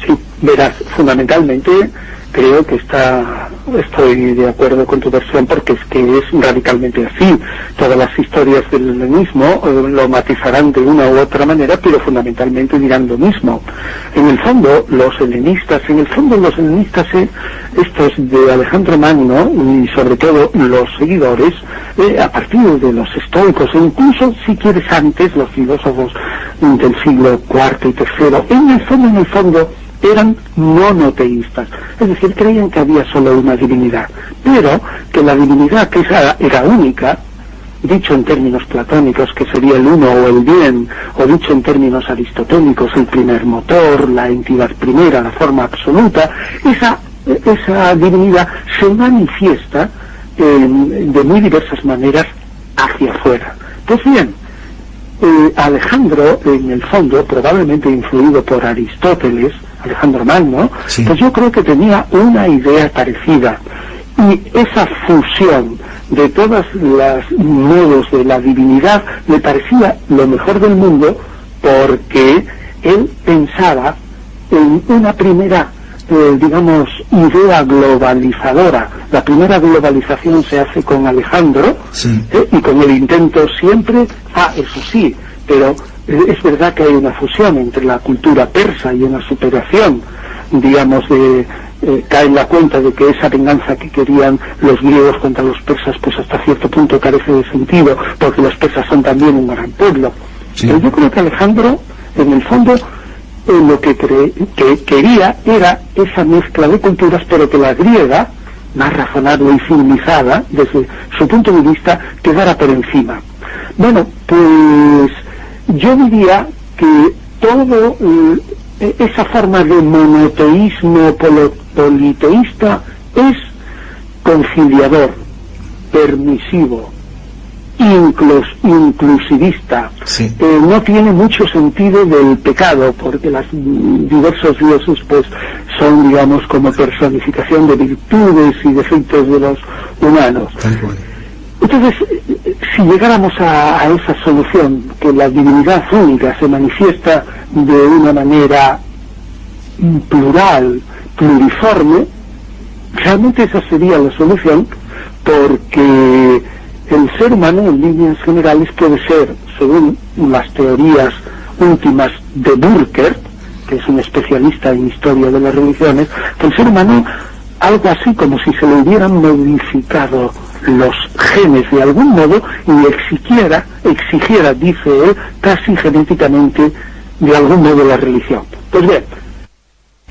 Sí, verás, fundamentalmente creo que estoy de acuerdo con tu versión, porque es que es radicalmente así. Todas las historias del helenismo lo matizarán de una u otra manera, pero fundamentalmente dirán lo mismo. En el fondo, los helenistas, estos de Alejandro Magno, y sobre todo los seguidores, a partir de los estoicos, e incluso, si quieres antes, los filósofos del siglo IV y III, en el fondo, eran monoteístas, es decir, creían que había solo una divinidad, pero que la divinidad que era única, dicho en términos platónicos, que sería el uno o el bien, o dicho en términos aristotélicos, el primer motor, la entidad primera, la forma absoluta, esa divinidad se manifiesta de muy diversas maneras hacia afuera. Pues bien, Alejandro, en el fondo, probablemente influido por Aristóteles, Alejandro Magno, sí, pues yo creo que tenía una idea parecida, y esa fusión de todos los modos de la divinidad le parecía lo mejor del mundo, porque él pensaba en una primera idea globalizadora. La primera globalización se hace con Alejandro, sí, y con el intento siempre, eso sí, pero es verdad que hay una fusión entre la cultura persa y una superación, digamos, cae en la cuenta de que esa venganza que querían los griegos contra los persas, pues hasta cierto punto carece de sentido, porque los persas son también un gran pueblo. Sí. Pero yo creo que Alejandro, en el fondo, lo que quería era esa mezcla de culturas, pero que la griega, más razonable y civilizada, desde su punto de vista, quedara por encima. Bueno, pues yo diría que todo esa forma de monoteísmo politeísta es conciliador, permisivo, inclusivista. Sí. No tiene mucho sentido del pecado, porque los diversos dioses pues son, digamos, como personificación de virtudes y defectos de los humanos. Entonces, si llegáramos a esa solución, que la divinidad única se manifiesta de una manera plural, pluriforme, realmente esa sería la solución, porque el ser humano, en líneas generales, puede ser, según las teorías últimas de Burkert, que es un especialista en historia de las religiones, que el ser humano, algo así como si se le hubieran modificado los genes de algún modo y exigiera, dice él, casi genéticamente de algún modo la religión. Pues bien,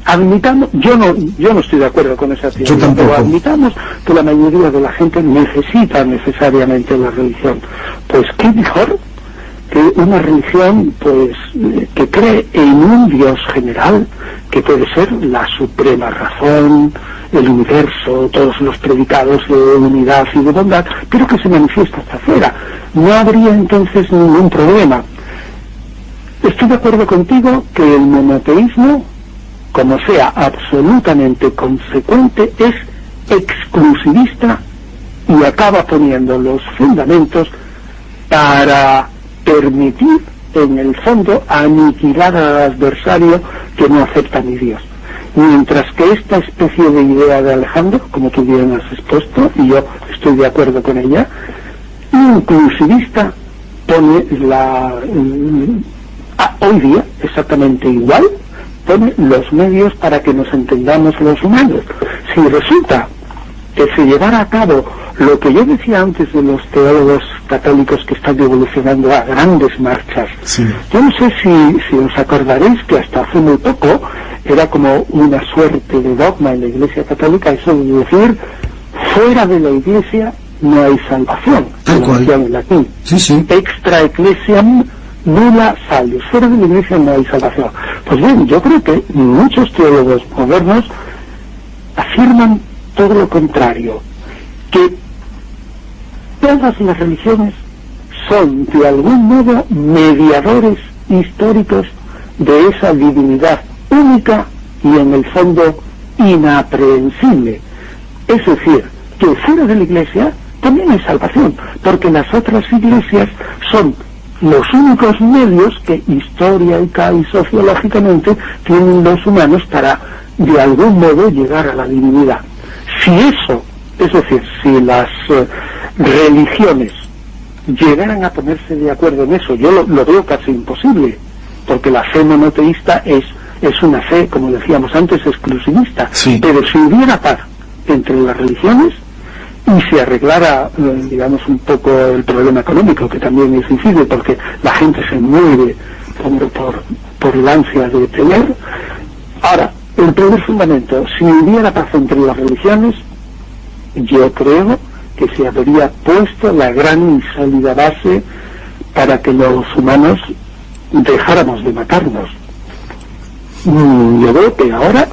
admitamos, yo no estoy de acuerdo con esa teoría, pero admitamos que la mayoría de la gente necesita necesariamente la religión. Pues qué mejor que una religión pues que cree en un Dios general, que puede ser la suprema razón, el universo, todos los predicados de unidad y de bondad, pero que se manifiesta hasta afuera. No habría entonces ningún problema. Estoy de acuerdo contigo que el monoteísmo, como sea absolutamente consecuente, es exclusivista y acaba poniendo los fundamentos para permitir, en el fondo, aniquilar al adversario que no acepta ni Dios. Mientras que esta especie de idea de Alejandro, como tú bien has expuesto, y yo estoy de acuerdo con ella, inclusivista, pone hoy día exactamente igual, pone los medios para que nos entendamos los humanos. Si resulta que se llevara a cabo lo que yo decía antes de los teólogos católicos que están evolucionando a grandes marchas, sí. Yo no sé si os acordaréis que hasta hace muy poco era como una suerte de dogma en la Iglesia Católica eso de decir, fuera de la Iglesia no hay salvación, como decía en latín. Sí, sí. Extra ecclesiam nulla salus, fuera de la Iglesia no hay salvación. Pues bien, yo creo que muchos teólogos modernos afirman todo lo contrario, que todas las religiones son de algún modo mediadores históricos de esa divinidad única y en el fondo inaprehensible. Es decir, que fuera de la Iglesia también hay salvación, porque las otras iglesias son los únicos medios que histórica y sociológicamente tienen los humanos para de algún modo llegar a la divinidad. Si eso, es decir, si las religiones llegaran a ponerse de acuerdo en eso, yo lo veo casi imposible, porque la fe monoteísta es una fe, como decíamos antes, exclusivista. Sí. Pero si hubiera paz entre las religiones y se arreglara, digamos, un poco el problema económico, que también es difícil porque la gente se mueve por el ansia de tener. Ahora, el primer fundamento, si hubiera paz entre las religiones, yo creo que se habría puesto la gran y sólida base para que los humanos dejáramos de matarnos. Yo veo que ahora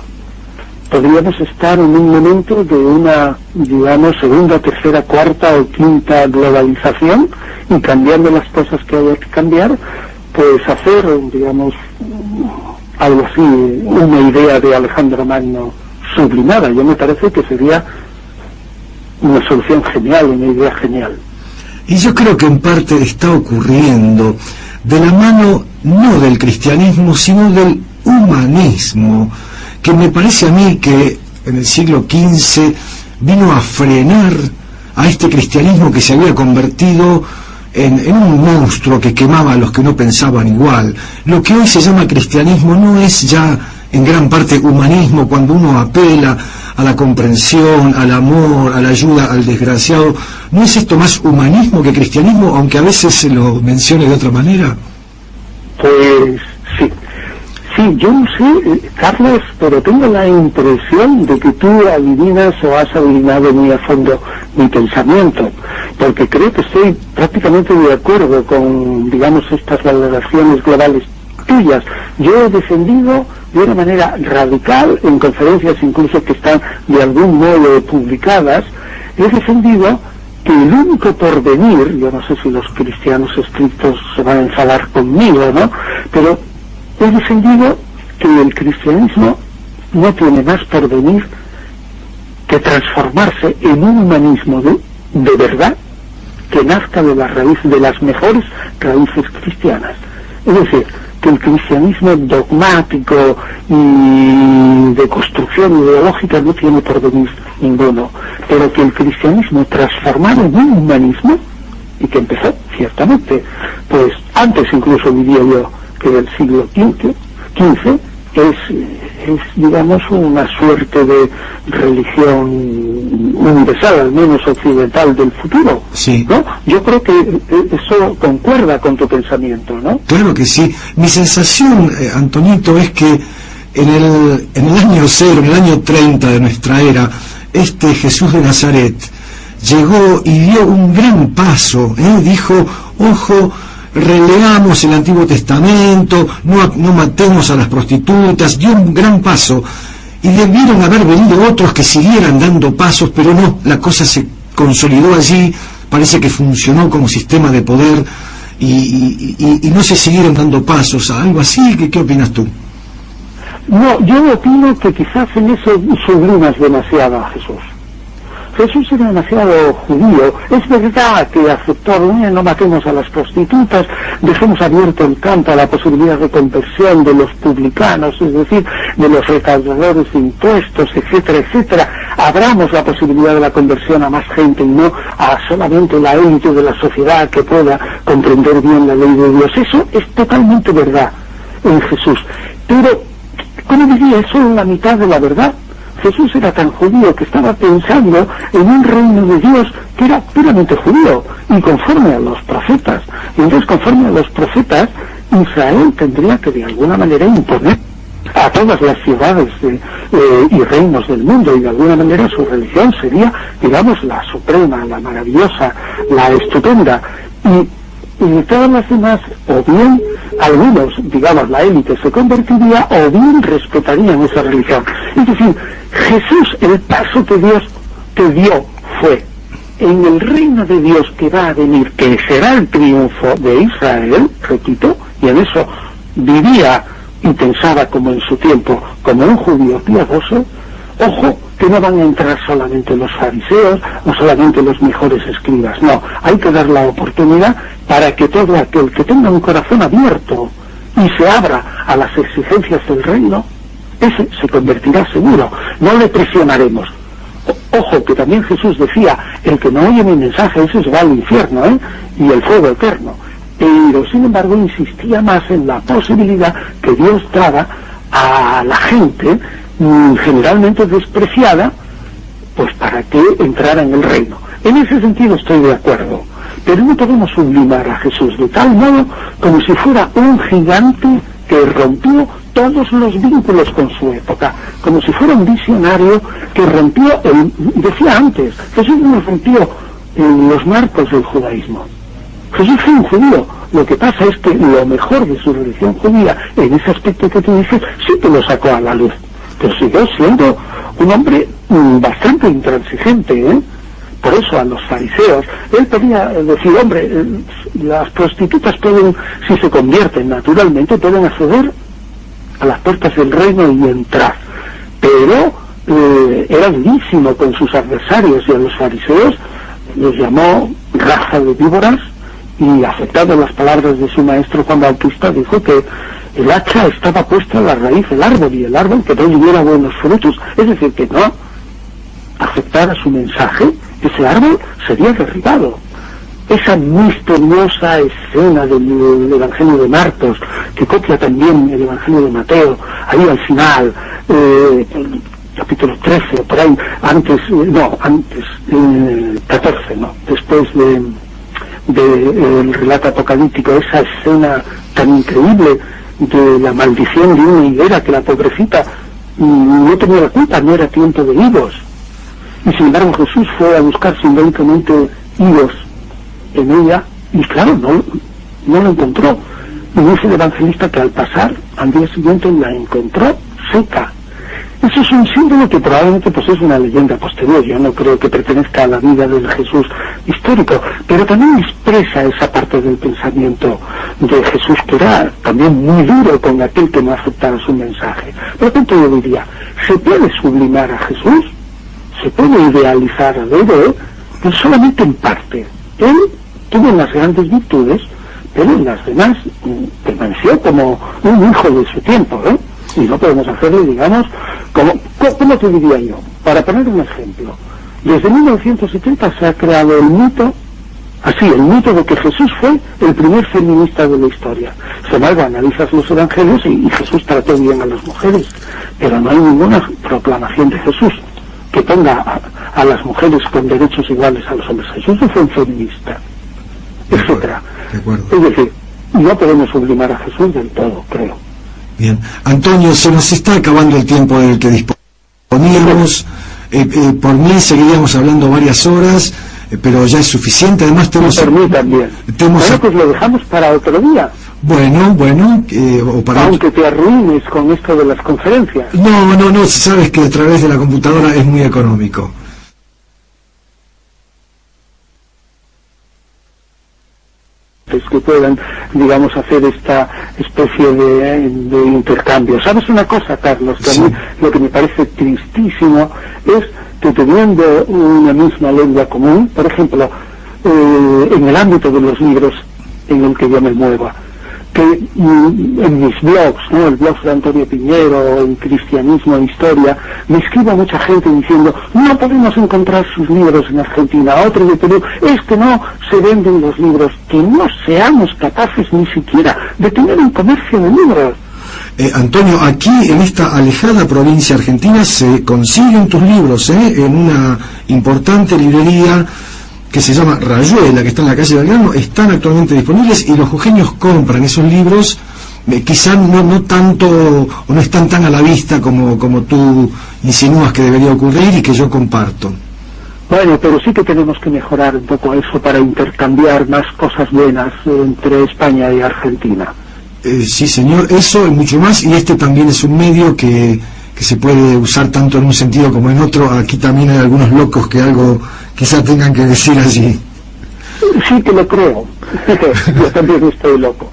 podríamos estar en un momento de una, digamos, segunda, tercera, cuarta o quinta globalización, y cambiando las cosas que haya que cambiar, pues hacer, digamos, algo así, una idea de Alejandro Magno sublimada. Yo me parece que sería una solución genial, una idea genial. Y yo creo que en parte está ocurriendo de la mano no del cristianismo, sino del humanismo, que me parece a mí que en el siglo XV vino a frenar a este cristianismo que se había convertido en un monstruo que quemaba a los que no pensaban igual. Lo que hoy se llama cristianismo no es ya en gran parte humanismo, cuando uno apela a la comprensión, al amor, a la ayuda al desgraciado. ¿No es esto más humanismo que cristianismo, aunque a veces se lo mencione de otra manera? Pues sí. Sí, yo no sé, Carlos, pero tengo la impresión de que tú adivinas o has adivinado muy a fondo mi pensamiento, porque creo que estoy prácticamente de acuerdo con, digamos, estas valoraciones globales tuyas. Yo he defendido de una manera radical, en conferencias incluso que están de algún modo publicadas, he defendido que el único porvenir, yo no sé si los cristianos estrictos se van a enfadar conmigo, ¿no?, pero he defendido que el cristianismo no tiene más porvenir que transformarse en un humanismo de verdad que nazca de las raíces, de las mejores raíces cristianas. Es decir, que el cristianismo dogmático y de construcción ideológica no tiene porvenir ninguno, pero que el cristianismo transformado en un humanismo, y que empezó ciertamente, pues antes incluso diría yo que del siglo XV, es es, digamos, una suerte de religión universal, al menos occidental, del futuro. Sí. ¿No? Yo creo que eso concuerda con tu pensamiento, ¿no? Claro que sí. Mi sensación, Antonito, es que en el año 0, en el año 30 de nuestra era, este Jesús de Nazaret llegó y dio un gran paso, dijo, ojo, releamos el Antiguo Testamento, no matemos a las prostitutas, dio un gran paso, y debieron haber venido otros que siguieran dando pasos, pero no, la cosa se consolidó allí, parece que funcionó como sistema de poder, y no se siguieron dando pasos, algo así. ¿Qué opinas tú? No, yo opino que quizás en eso sublimas demasiado a Jesús. Jesús era demasiado judío. Es verdad que aceptó, no matemos a las prostitutas, dejemos abierto el campo a la posibilidad de conversión de los publicanos, es decir, de los recaudadores de impuestos, etcétera, etcétera. Abramos la posibilidad de la conversión a más gente y no a solamente la élite de la sociedad que pueda comprender bien la ley de Dios. Eso es totalmente verdad en Jesús. Pero, ¿cómo diría? Eso es la mitad de la verdad. Jesús era tan judío que estaba pensando en un reino de Dios que era puramente judío y conforme a los profetas. Y entonces, conforme a los profetas, Israel tendría que de alguna manera imponer a todas las ciudades y reinos del mundo, y de alguna manera su religión sería, digamos, la suprema, la maravillosa, la estupenda. Y todas las demás, o bien algunos, digamos, la élite se convertiría, o bien respetarían esa religión. Es decir, Jesús, el paso que Dios te dio fue, en el reino de Dios que va a venir, que será el triunfo de Israel, repito, y en eso vivía y pensaba como en su tiempo, como un judío piadoso. Ojo, que no van a entrar solamente los fariseos o solamente los mejores escribas, no, hay que dar la oportunidad para que todo aquel que tenga un corazón abierto y se abra a las exigencias del reino, ese se convertirá seguro, no le presionaremos. Ojo, que también Jesús decía, el que no oye mi mensaje, ese se va al infierno, y el fuego eterno. Pero sin embargo insistía más en la posibilidad que Dios daba a la gente, generalmente despreciada, pues para que entrara en el reino. En ese sentido estoy de acuerdo, pero no podemos sublimar a Jesús de tal modo como si fuera un gigante que rompió todos los vínculos con su época, como si fuera un visionario que rompió, decía antes, Jesús no rompió los marcos del judaísmo. Jesús fue un judío. Lo que pasa es que lo mejor de su religión judía, en ese aspecto que tú dices, sí que lo sacó a la luz, pero siguió siendo un hombre bastante intransigente, Por eso a los fariseos, él podía decir, hombre, las prostitutas pueden, si se convierten naturalmente, pueden acceder a las puertas del reino y entrar, pero era durísimo con sus adversarios, y a los fariseos los llamó raza de víboras, y aceptando las palabras de su maestro Juan Bautista, dijo que el hacha estaba puesta en la raíz del árbol, y el árbol que no diera buenos frutos, es decir, que no aceptara su mensaje, ese árbol sería derribado. Esa misteriosa escena del Evangelio de Marcos, que copia también el Evangelio de Mateo, ahí al final, capítulo 13, por ahí, antes, 14, después del relato apocalíptico, esa escena tan increíble de la maldición de una higuera que la pobrecita no tenía la culpa, no era tiempo de higos, y sin embargo Jesús fue a buscar simbólicamente higos en ella, y claro, no lo encontró, y dice el evangelista que al pasar al día siguiente la encontró seca. Eso es un símbolo que probablemente pues es una leyenda posterior, yo no creo que pertenezca a la vida del Jesús histórico, pero también expresa esa parte del pensamiento de Jesús, que era también muy duro con aquel que no aceptara su mensaje. Por lo tanto yo diría, ¿se puede sublimar a Jesús? ¿Se puede idealizar al héroe? Pero solamente en parte. Él tuvo unas grandes virtudes, pero en las demás permaneció como un hijo de su tiempo, y no podemos hacerle, digamos, ¿cómo te diría yo? Para poner un ejemplo, desde 1970 se ha creado el mito Así, el mito de que Jesús fue el primer feminista de la historia. Sin embargo, analizas los evangelios y Jesús trató bien a las mujeres, pero no hay ninguna proclamación de Jesús que ponga a las mujeres con derechos iguales a los hombres. Jesús no fue un feminista, etcétera. Es decir, no podemos sublimar a Jesús del todo, creo. Bien. Antonio, se nos está acabando el tiempo del que disponíamos. Por mí seguiríamos hablando varias horas, pero ya es suficiente. Además tenemos... Por mí también. Bueno, pues lo dejamos para otro día. Bueno, o para... Aunque te arruines con esto de las conferencias. No, sabes que a través de la computadora es muy económico. Que puedan, digamos, hacer esta especie de intercambio. ¿Sabes una cosa, Carlos? Que sí. A mí lo que me parece tristísimo es que teniendo una misma lengua común, por ejemplo, en el ámbito de los libros en el que yo me mueva, que en mis blogs, ¿no? El blog de Antonio Piñero, en Cristianismo e Historia, me escribe mucha gente diciendo, no podemos encontrar sus libros en Argentina, otro de Perú, es que no se venden los libros, que no seamos capaces ni siquiera de tener un comercio de libros. Antonio, aquí en esta alejada provincia argentina se consiguen tus libros, en una importante librería que se llama Rayuela, que está en la calle Belgrano, están actualmente disponibles y los jujeños compran esos libros, quizás no tanto, o no están tan a la vista como tú insinúas que debería ocurrir y que yo comparto. Bueno, pero sí que tenemos que mejorar un poco eso para intercambiar más cosas buenas entre España y Argentina. Sí, señor, eso y mucho más, y este también es un medio que se puede usar tanto en un sentido como en otro. Aquí también hay algunos locos que algo quizá tengan que decir allí. Sí, que lo creo. Yo también estoy loco.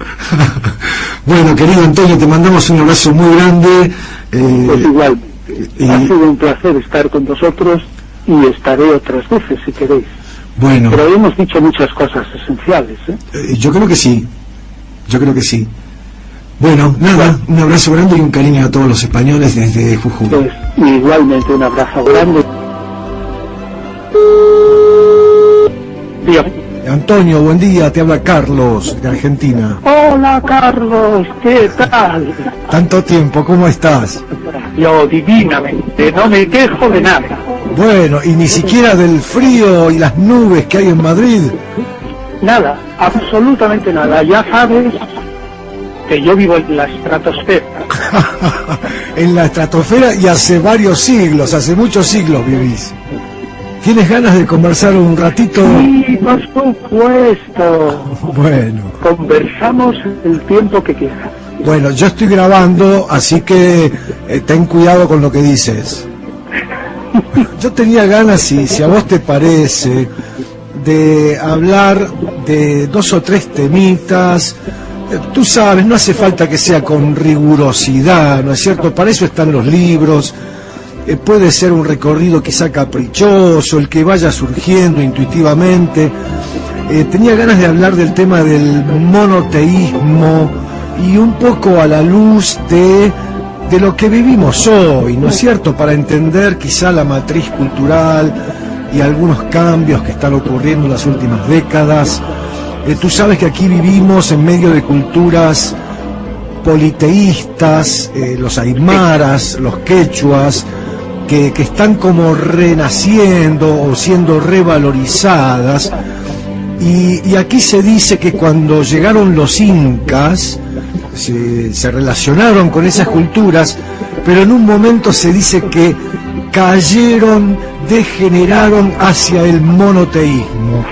Bueno, querido Antonio, te mandamos un abrazo muy grande. Pues igual, ha sido un placer estar con vosotros y estaré otras veces si queréis. Bueno. Pero hemos dicho muchas cosas esenciales, Yo creo que sí. Bueno, nada, un abrazo grande y un cariño a todos los españoles desde Jujuy. Pues igualmente un abrazo grande. Dígame. Antonio, buen día, te habla Carlos de Argentina. Hola Carlos, ¿qué tal? Tanto tiempo, ¿cómo estás? Yo divinamente, no me quejo de nada. Bueno, y ni siquiera del frío y las nubes que hay en Madrid. Nada, absolutamente nada, ya sabes que yo vivo en la estratosfera. En la estratosfera y hace varios siglos, hace muchos siglos vivís. ¿Tienes ganas de conversar un ratito? Sí, por supuesto. Bueno. Conversamos el tiempo que quieras. Bueno, yo estoy grabando, así que ten cuidado con lo que dices. Yo tenía ganas, si a vos te parece, de hablar de 2 o 3 temitas. Tú sabes, no hace falta que sea con rigurosidad, ¿no es cierto? Para eso están los libros. Puede ser un recorrido quizá caprichoso, el que vaya surgiendo intuitivamente. Tenía ganas de hablar del tema del monoteísmo y un poco a la luz de lo que vivimos hoy, ¿no es cierto? Para entender quizá la matriz cultural y algunos cambios que están ocurriendo en las últimas décadas. Tú sabes que aquí vivimos en medio de culturas politeístas, los aymaras, los quechuas, que están como renaciendo o siendo revalorizadas. Y aquí se dice que cuando llegaron los incas, se relacionaron con esas culturas, pero en un momento se dice que cayeron, degeneraron hacia el monoteísmo.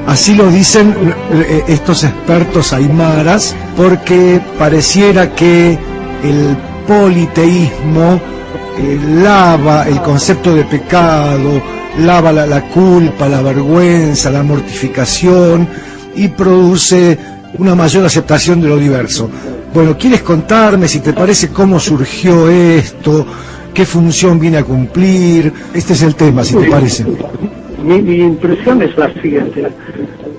Así lo dicen estos expertos aymaras, porque pareciera que el politeísmo lava el concepto de pecado, lava la culpa, la vergüenza, la mortificación y produce una mayor aceptación de lo diverso. Bueno, ¿quieres contarme, si te parece, cómo surgió esto? ¿Qué función viene a cumplir? Este es el tema, si te parece. Mi impresión es la siguiente.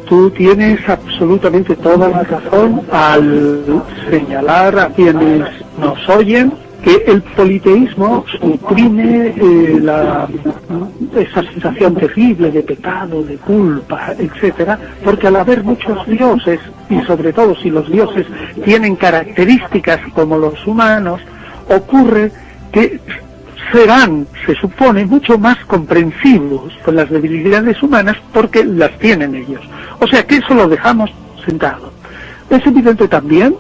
Tú tienes absolutamente toda la razón al señalar a quienes nos oyen que el politeísmo suprime esa sensación terrible de pecado, de culpa, etcétera, porque al haber muchos dioses, y sobre todo si los dioses tienen características como los humanos, ocurre que serán, se supone, mucho más comprensivos con las debilidades humanas porque las tienen ellos. O sea que eso lo dejamos sentado. Es evidente también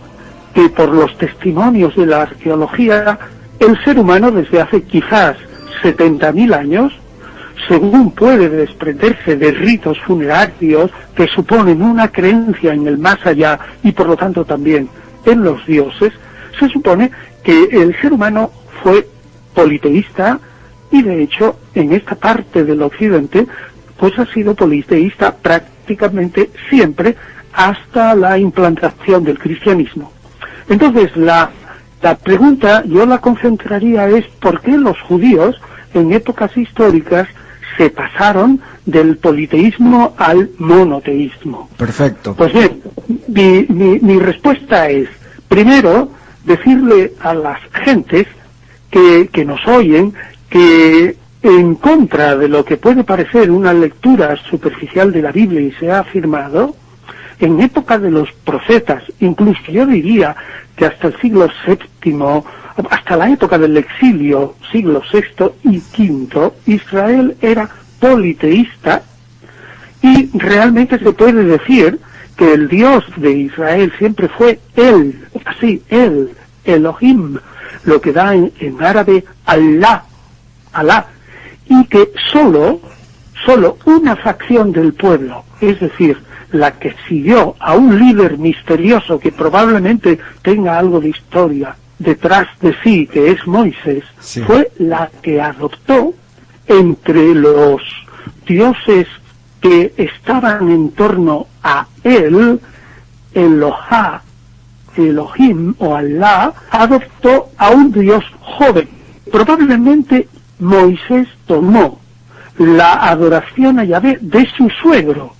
que por los testimonios de la arqueología, el ser humano desde hace quizás 70.000 años, según puede desprenderse de ritos funerarios que suponen una creencia en el más allá y por lo tanto también en los dioses, se supone que el ser humano fue politeísta y de hecho en esta parte del occidente pues ha sido politeísta prácticamente siempre hasta la implantación del cristianismo. Entonces la pregunta yo la concentraría es ¿por qué los judíos en épocas históricas se pasaron del politeísmo al monoteísmo? Perfecto. Pues bien, mi respuesta es, primero, decirle a las gentes que nos oyen que en contra de lo que puede parecer una lectura superficial de la Biblia y se ha afirmado, en época de los profetas, incluso yo diría que hasta el siglo VII, hasta la época del exilio, siglo VI y V, Israel era politeísta y realmente se puede decir que el Dios de Israel siempre fue Él, así, Él, Elohim, lo que da en árabe Alá, y que solo una facción del pueblo, es decir, la que siguió a un líder misterioso que probablemente tenga algo de historia detrás de sí, que es Moisés, sí, fue la que adoptó entre los dioses que estaban en torno a él, Elohim o Alá, adoptó a un dios joven. Probablemente Moisés tomó la adoración a Yahvé de su suegro,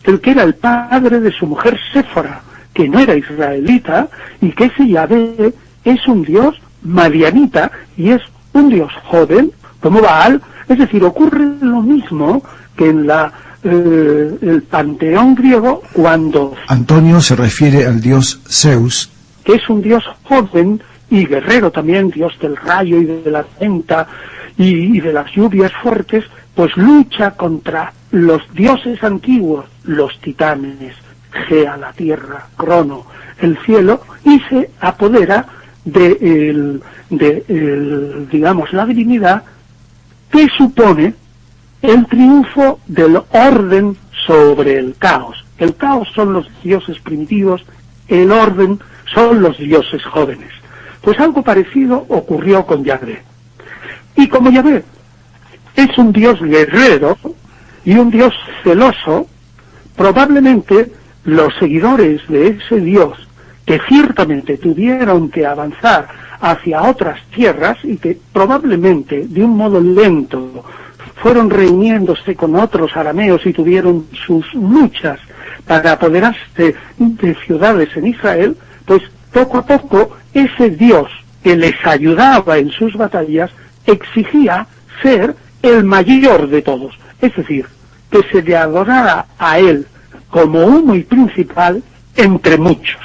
el que era el padre de su mujer Séfora, que no era israelita, y que ese Yahvé es un dios madianita y es un dios joven, como Baal. Es decir, ocurre lo mismo que en el panteón griego cuando... Antonio se refiere al dios Zeus, que es un dios joven y guerrero también, dios del rayo y de la tormenta y de las lluvias fuertes, pues lucha contra los dioses antiguos, los titanes, Gea, la tierra, Crono, el cielo, y se apodera de digamos, la divinidad que supone el triunfo del orden sobre el caos. El caos son los dioses primitivos, el orden son los dioses jóvenes. Pues algo parecido ocurrió con Yahvé. Y como Yahvé es un dios guerrero y un dios celoso, probablemente los seguidores de ese dios, que ciertamente tuvieron que avanzar hacia otras tierras y que probablemente de un modo lento fueron reuniéndose con otros arameos y tuvieron sus luchas para apoderarse de ciudades en Israel, pues poco a poco ese dios que les ayudaba en sus batallas exigía ser el mayor de todos, es decir, que se le adorara a él como uno y principal entre muchos.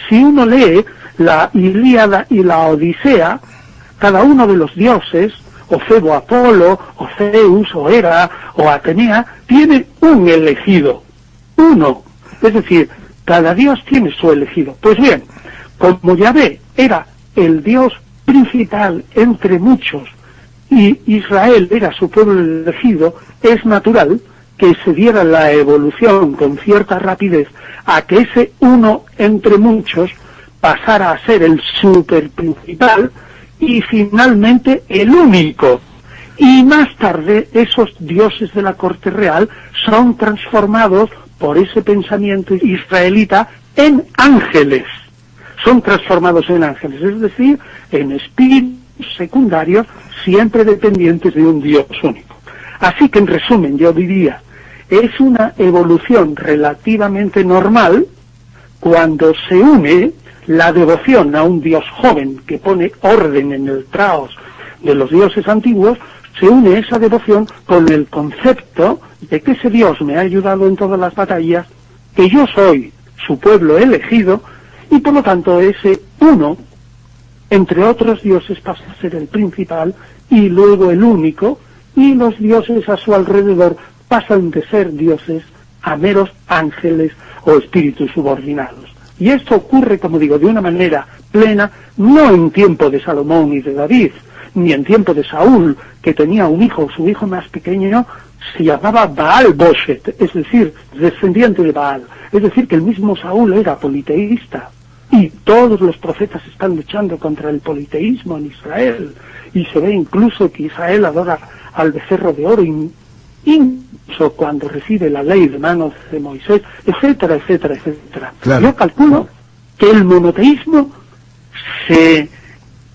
Si uno lee la Ilíada y la Odisea, cada uno de los dioses, o Febo Apolo, o Zeus, o Hera, o Atenea, tiene un elegido, uno, es decir, cada dios tiene su elegido. Pues bien, como Yahvé era el dios principal entre muchos, y Israel era su pueblo elegido, es natural que se diera la evolución con cierta rapidez a que ese uno entre muchos pasara a ser el super principal y finalmente el único. Y más tarde esos dioses de la corte real son transformados por ese pensamiento israelita en ángeles. Son transformados en ángeles, es decir, en espíritus secundarios siempre dependientes de un Dios único. Así que en resumen yo diría, es una evolución relativamente normal cuando se une la devoción a un Dios joven que pone orden en el caos de los dioses antiguos, se une esa devoción con el concepto de que ese Dios me ha ayudado en todas las batallas, que yo soy su pueblo elegido, y por lo tanto ese uno, entre otros dioses, pasa a ser el principal y luego el único, y los dioses a su alrededor pasan de ser dioses a meros ángeles o espíritus subordinados. Y esto ocurre, como digo, de una manera plena, no en tiempo de Salomón y de David, ni en tiempo de Saúl, que tenía un hijo, su hijo más pequeño se llamaba Baal-Boshet, es decir, descendiente de Baal. Es decir, que el mismo Saúl era politeísta, y todos los profetas están luchando contra el politeísmo en Israel, y se ve incluso que Israel adora al becerro de oro, incluso cuando recibe la ley de manos de Moisés, etcétera, etcétera, etcétera. Claro. Yo calculo que el monoteísmo se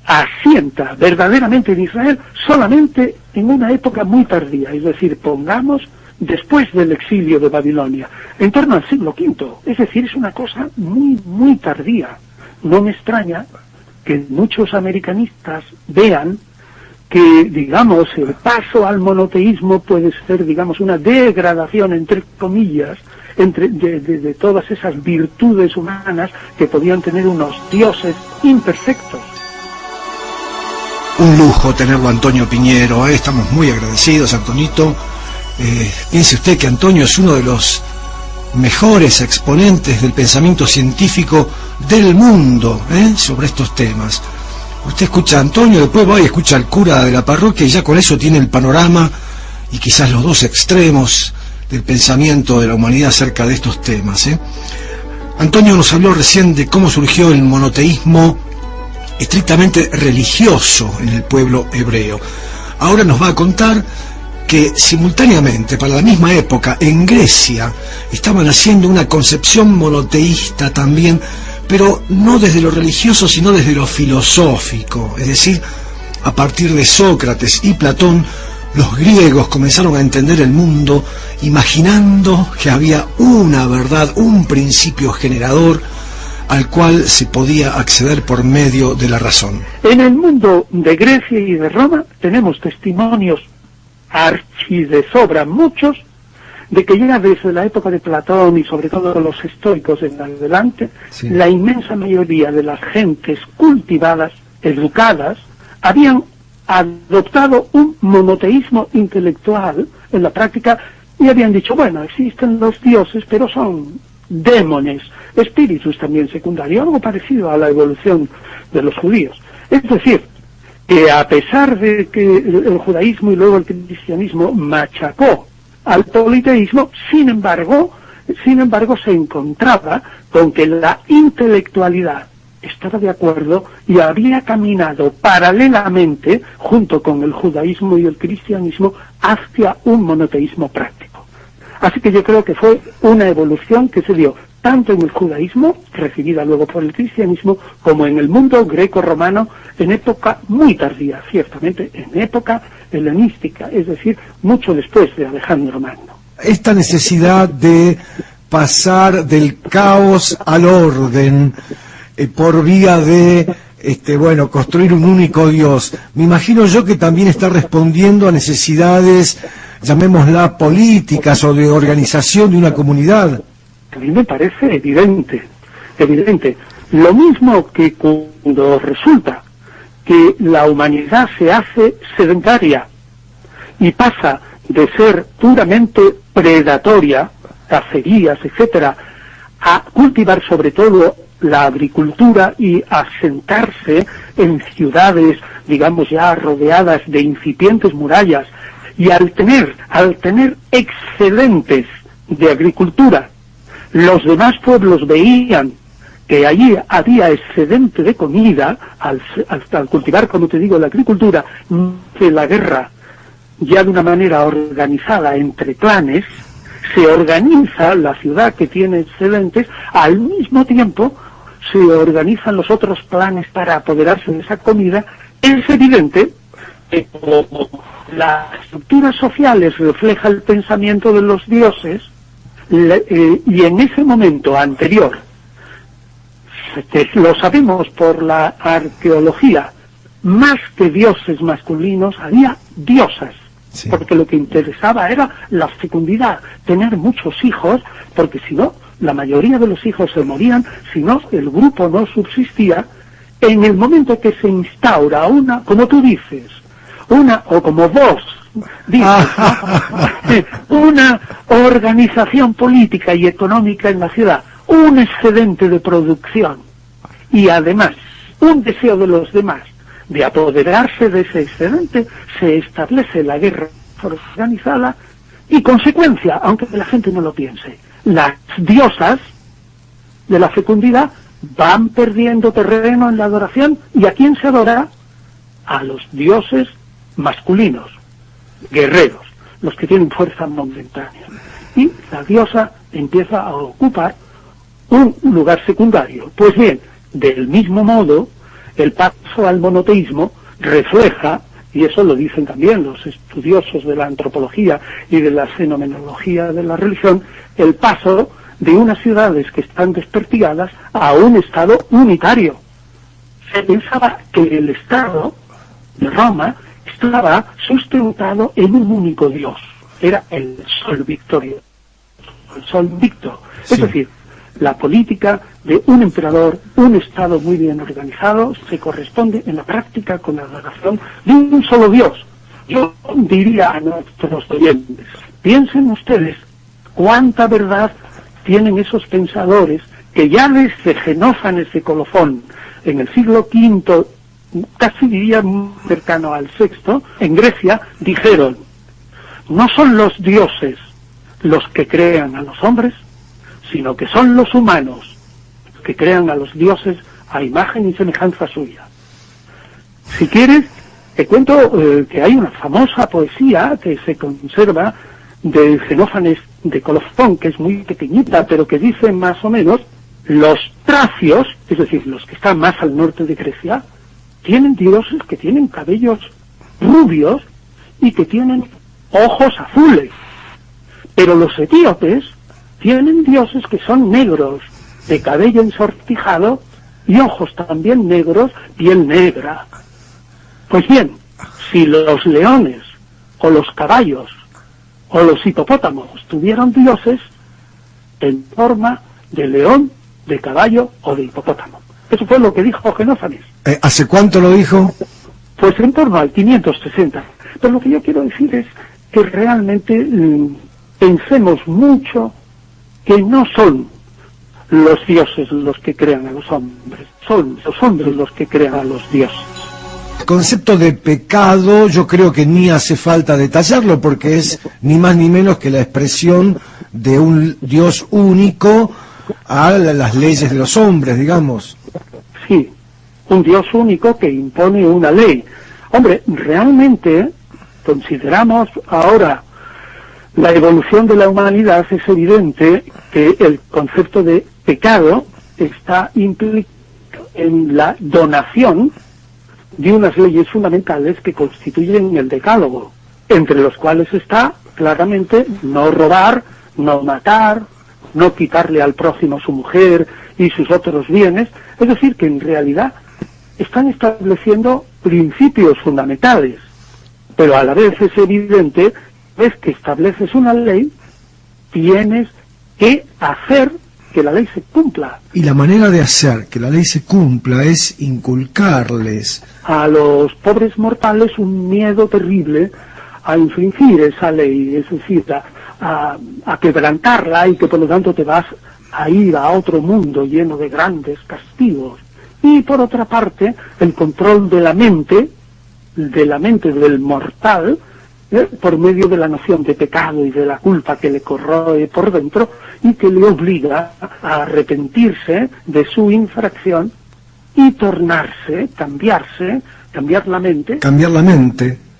asienta verdaderamente en Israel solamente en una época muy tardía, es decir, pongamos después del exilio de Babilonia, en torno al siglo V, es decir, es una cosa muy, muy tardía. No me extraña que muchos americanistas vean que, digamos, el paso al monoteísmo puede ser, digamos, una degradación, entre comillas, de todas esas virtudes humanas que podían tener unos dioses imperfectos. Un lujo tenerlo, Antonio Piñero, estamos muy agradecidos, Antonito. Piense usted que Antonio es uno de los mejores exponentes del pensamiento científico del mundo sobre estos temas. Usted escucha a Antonio, después va y escucha al cura de la parroquia y ya con eso tiene el panorama y quizás los dos extremos del pensamiento de la humanidad acerca de estos temas. Antonio nos habló recién de cómo surgió el monoteísmo estrictamente religioso en el pueblo hebreo. Ahora nos va a contar que simultáneamente, para la misma época, en Grecia estaban haciendo una concepción monoteísta también, pero no desde lo religioso, sino desde lo filosófico. Es decir, a partir de Sócrates y Platón, los griegos comenzaron a entender el mundo imaginando que había una verdad, un principio generador al cual se podía acceder por medio de la razón. En el mundo de Grecia y de Roma tenemos testimonios archi de sobra, muchos, de que ya desde la época de Platón y sobre todo los estoicos en adelante, sí, la inmensa mayoría de las gentes cultivadas, educadas, habían adoptado un monoteísmo intelectual en la práctica y habían dicho, bueno, existen los dioses, pero son démones, espíritus también secundarios, algo parecido a la evolución de los judíos. Es decir, que a pesar de que el judaísmo y luego el cristianismo machacó al politeísmo, sin embargo se encontraba con que la intelectualidad estaba de acuerdo y había caminado paralelamente, junto con el judaísmo y el cristianismo, hacia un monoteísmo práctico. Así que yo creo que fue una evolución que se dio tanto en el judaísmo, recibida luego por el cristianismo, como en el mundo greco-romano, en época muy tardía, ciertamente, en época helenística, es decir, mucho después de Alejandro Magno. Esta necesidad de pasar del caos al orden por vía de construir un único Dios, me imagino yo que también está respondiendo a necesidades, llamémosla políticas o de organización de una comunidad. A mí me parece evidente. Lo mismo que cuando resulta que la humanidad se hace sedentaria y pasa de ser puramente predatoria, cacerías, etcétera, a cultivar sobre todo la agricultura y a asentarse en ciudades, digamos ya rodeadas de incipientes murallas, y al tener excedentes de agricultura, los demás pueblos veían que allí había excedente de comida, al cultivar, como te digo, la agricultura, que la guerra, ya de una manera organizada entre clanes, se organiza la ciudad que tiene excedentes, al mismo tiempo se organizan los otros clanes para apoderarse de esa comida. Es evidente que como las estructuras sociales refleja el pensamiento de los dioses, y en ese momento anterior lo sabemos por la arqueología, más que dioses masculinos había diosas, sí, porque lo que interesaba era la fecundidad, tener muchos hijos, porque si no, la mayoría de los hijos se morían, si no, el grupo no subsistía. En el momento que se instaura una, como tú dices, o como vos dices, ¿no? Una organización política y económica en la ciudad, un excedente de producción y además un deseo de los demás de apoderarse de ese excedente, se establece la guerra organizada y consecuencia, aunque la gente no lo piense, las diosas de la fecundidad van perdiendo terreno en la adoración. ¿Y a quién se adora? A los dioses masculinos, guerreros, los que tienen fuerza momentánea. Y la diosa empieza a ocupar un lugar secundario. Pues bien, del mismo modo, el paso al monoteísmo refleja, y eso lo dicen también los estudiosos de la antropología y de la fenomenología de la religión, el paso de unas ciudades que están despertigadas a un estado unitario. Se pensaba que el estado de Roma estaba sustentado en un único dios, era el sol victorioso, el sol victor, sí. Es decir, la política de un emperador, un estado muy bien organizado, se corresponde en la práctica con la adoración de un solo dios. Yo diría a nuestros oyentes, piensen ustedes cuánta verdad tienen esos pensadores que ya desde Xenófanes de Colofón, en el siglo V, casi diría cercano al VI, en Grecia, dijeron, no son los dioses los que crean a los hombres, sino que son los humanos que crean a los dioses a imagen y semejanza suya. Si quieres, te cuento que hay una famosa poesía que se conserva de Xenófanes de Colofón, que es muy pequeñita, pero que dice más o menos, los tracios, es decir, los que están más al norte de Grecia, tienen dioses que tienen cabellos rubios y que tienen ojos azules, pero los etíopes tienen dioses que son negros, de cabello ensortijado y ojos también negros, piel negra. Pues bien, si los leones o los caballos o los hipopótamos tuvieron dioses en forma de león, de caballo o de hipopótamo. Eso fue lo que dijo Xenófanes. ¿Hace cuánto lo dijo? Pues en torno al 560. Pero lo que yo quiero decir es que realmente pensemos mucho que no son los dioses los que crean a los hombres, son los hombres los que crean a los dioses. El concepto de pecado yo creo que ni hace falta detallarlo porque es ni más ni menos que la expresión de un Dios único a las leyes de los hombres, digamos. Sí, un Dios único que impone una ley. Hombre, realmente consideramos ahora la evolución de la humanidad, es evidente que el concepto de pecado está implicado en la donación de unas leyes fundamentales que constituyen el decálogo, entre los cuales está claramente no robar, no matar, no quitarle al prójimo su mujer y sus otros bienes. Es decir, que en realidad están estableciendo principios fundamentales, pero a la vez es evidente es que estableces una ley, tienes que hacer que la ley se cumpla. Y la manera de hacer que la ley se cumpla es inculcarles a los pobres mortales un miedo terrible a infringir esa ley, es decir, a quebrantarla, y que por lo tanto te vas a ir a otro mundo lleno de grandes castigos. Y por otra parte, el control de la mente del mortal, por medio de la noción de pecado y de la culpa que le corroe por dentro y que le obliga a arrepentirse de su infracción y tornarse, cambiar la mente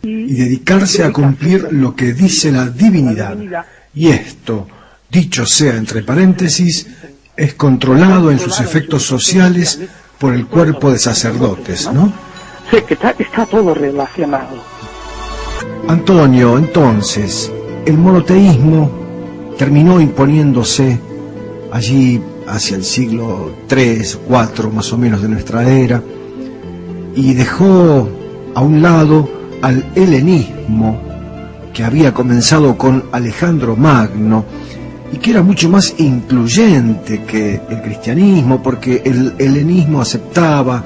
y dedicarse a cumplir lo que dice la divinidad. Y esto, dicho sea entre paréntesis, es controlado en sus efectos sociales por el cuerpo de sacerdotes, ¿no? Sí, que está todo relacionado. Antonio, entonces, el monoteísmo terminó imponiéndose allí hacia el siglo III, IV más o menos de nuestra era, y dejó a un lado al helenismo que había comenzado con Alejandro Magno y que era mucho más incluyente que el cristianismo, porque el helenismo aceptaba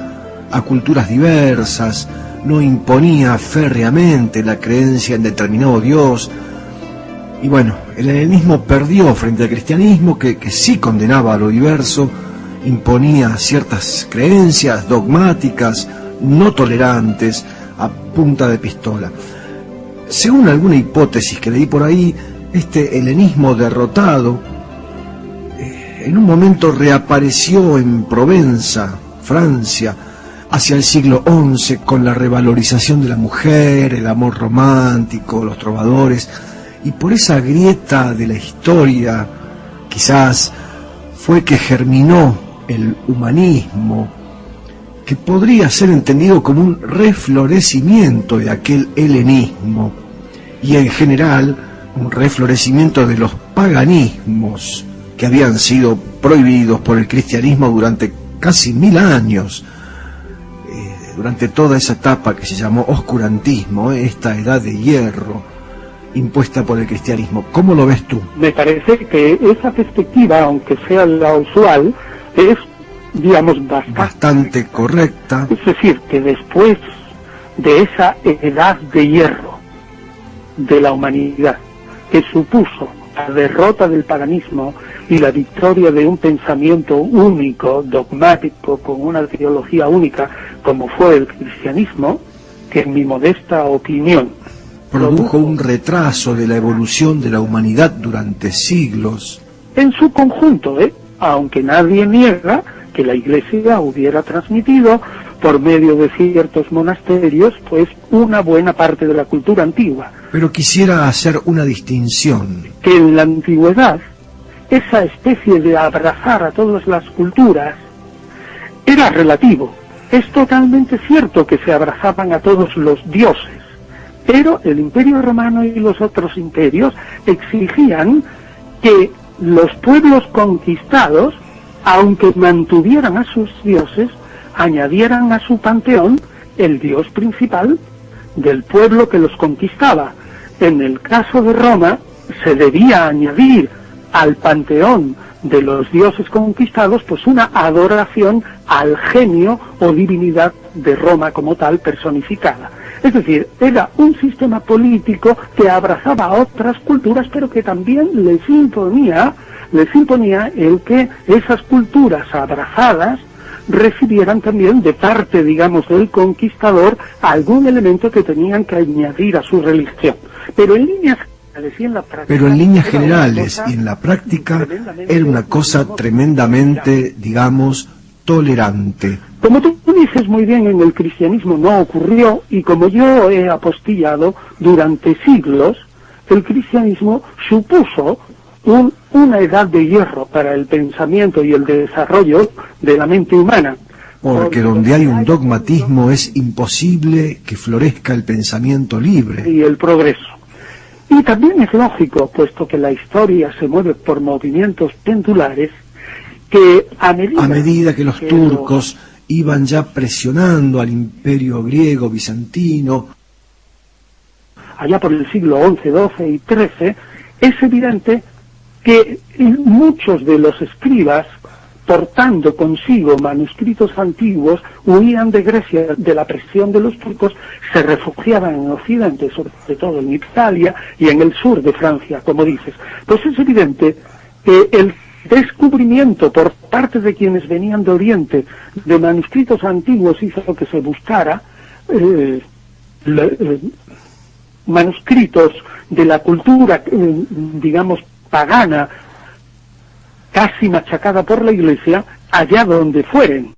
a culturas diversas, no imponía férreamente la creencia en determinado Dios. Y bueno, el helenismo perdió frente al cristianismo, que sí condenaba a lo diverso, imponía ciertas creencias dogmáticas, no tolerantes, a punta de pistola. Según alguna hipótesis que leí por ahí, este helenismo derrotado en un momento reapareció en Provenza, Francia, hacia el siglo XI, con la revalorización de la mujer, el amor romántico, los trovadores, y por esa grieta de la historia quizás fue que germinó el humanismo, que podría ser entendido como un reflorecimiento de aquel helenismo, y en general un reflorecimiento de los paganismos que habían sido prohibidos por el cristianismo durante casi 1000 años, durante toda esa etapa que se llamó oscurantismo, esta edad de hierro impuesta por el cristianismo. ¿Cómo lo ves tú? Me parece que esa perspectiva, aunque sea la usual, es, digamos, bastante correcta. Es decir, que después de esa edad de hierro de la humanidad, que supuso la derrota del paganismo y la victoria de un pensamiento único, dogmático, con una teología única, como fue el cristianismo, que en mi modesta opinión produjo un retraso de la evolución de la humanidad durante siglos. En su conjunto, aunque nadie niega que la Iglesia hubiera transmitido por medio de ciertos monasterios, pues una buena parte de la cultura antigua. Pero quisiera hacer una distinción. Que en la antigüedad, esa especie de abrazar a todas las culturas era relativo. Es totalmente cierto que se abrazaban a todos los dioses, pero el Imperio Romano y los otros imperios exigían que los pueblos conquistados, aunque mantuvieran a sus dioses, añadieran a su panteón el dios principal del pueblo que los conquistaba. En el caso de Roma, se debía añadir al panteón de los dioses conquistados pues una adoración al genio o divinidad de Roma como tal personificada. Es decir, era un sistema político que abrazaba a otras culturas, pero que también les imponía el que esas culturas abrazadas recibieran también de parte, digamos, del conquistador algún elemento que tenían que añadir a su religión. Pero en líneas generales y en la práctica era una cosa tremendamente, digamos, tolerante. Como tú dices muy bien, en el cristianismo no ocurrió, y como yo he apostillado durante siglos, el cristianismo supuso una edad de hierro para el pensamiento y el desarrollo de la mente humana. Porque donde hay un dogmatismo es imposible que florezca el pensamiento libre. Y el progreso. Y también es lógico, puesto que la historia se mueve por movimientos pendulares, que a medida que los turcos iban ya presionando al imperio griego bizantino, allá por el siglo XI, XII y XIII, es evidente que muchos de los escribas, portando consigo manuscritos antiguos, huían de Grecia de la presión de los turcos, se refugiaban en Occidente, sobre todo en Italia y en el sur de Francia, como dices. Pues es evidente que el descubrimiento por parte de quienes venían de Oriente de manuscritos antiguos hizo que se buscara manuscritos de la cultura, digamos, pagana, casi machacada por la Iglesia, allá donde fueren.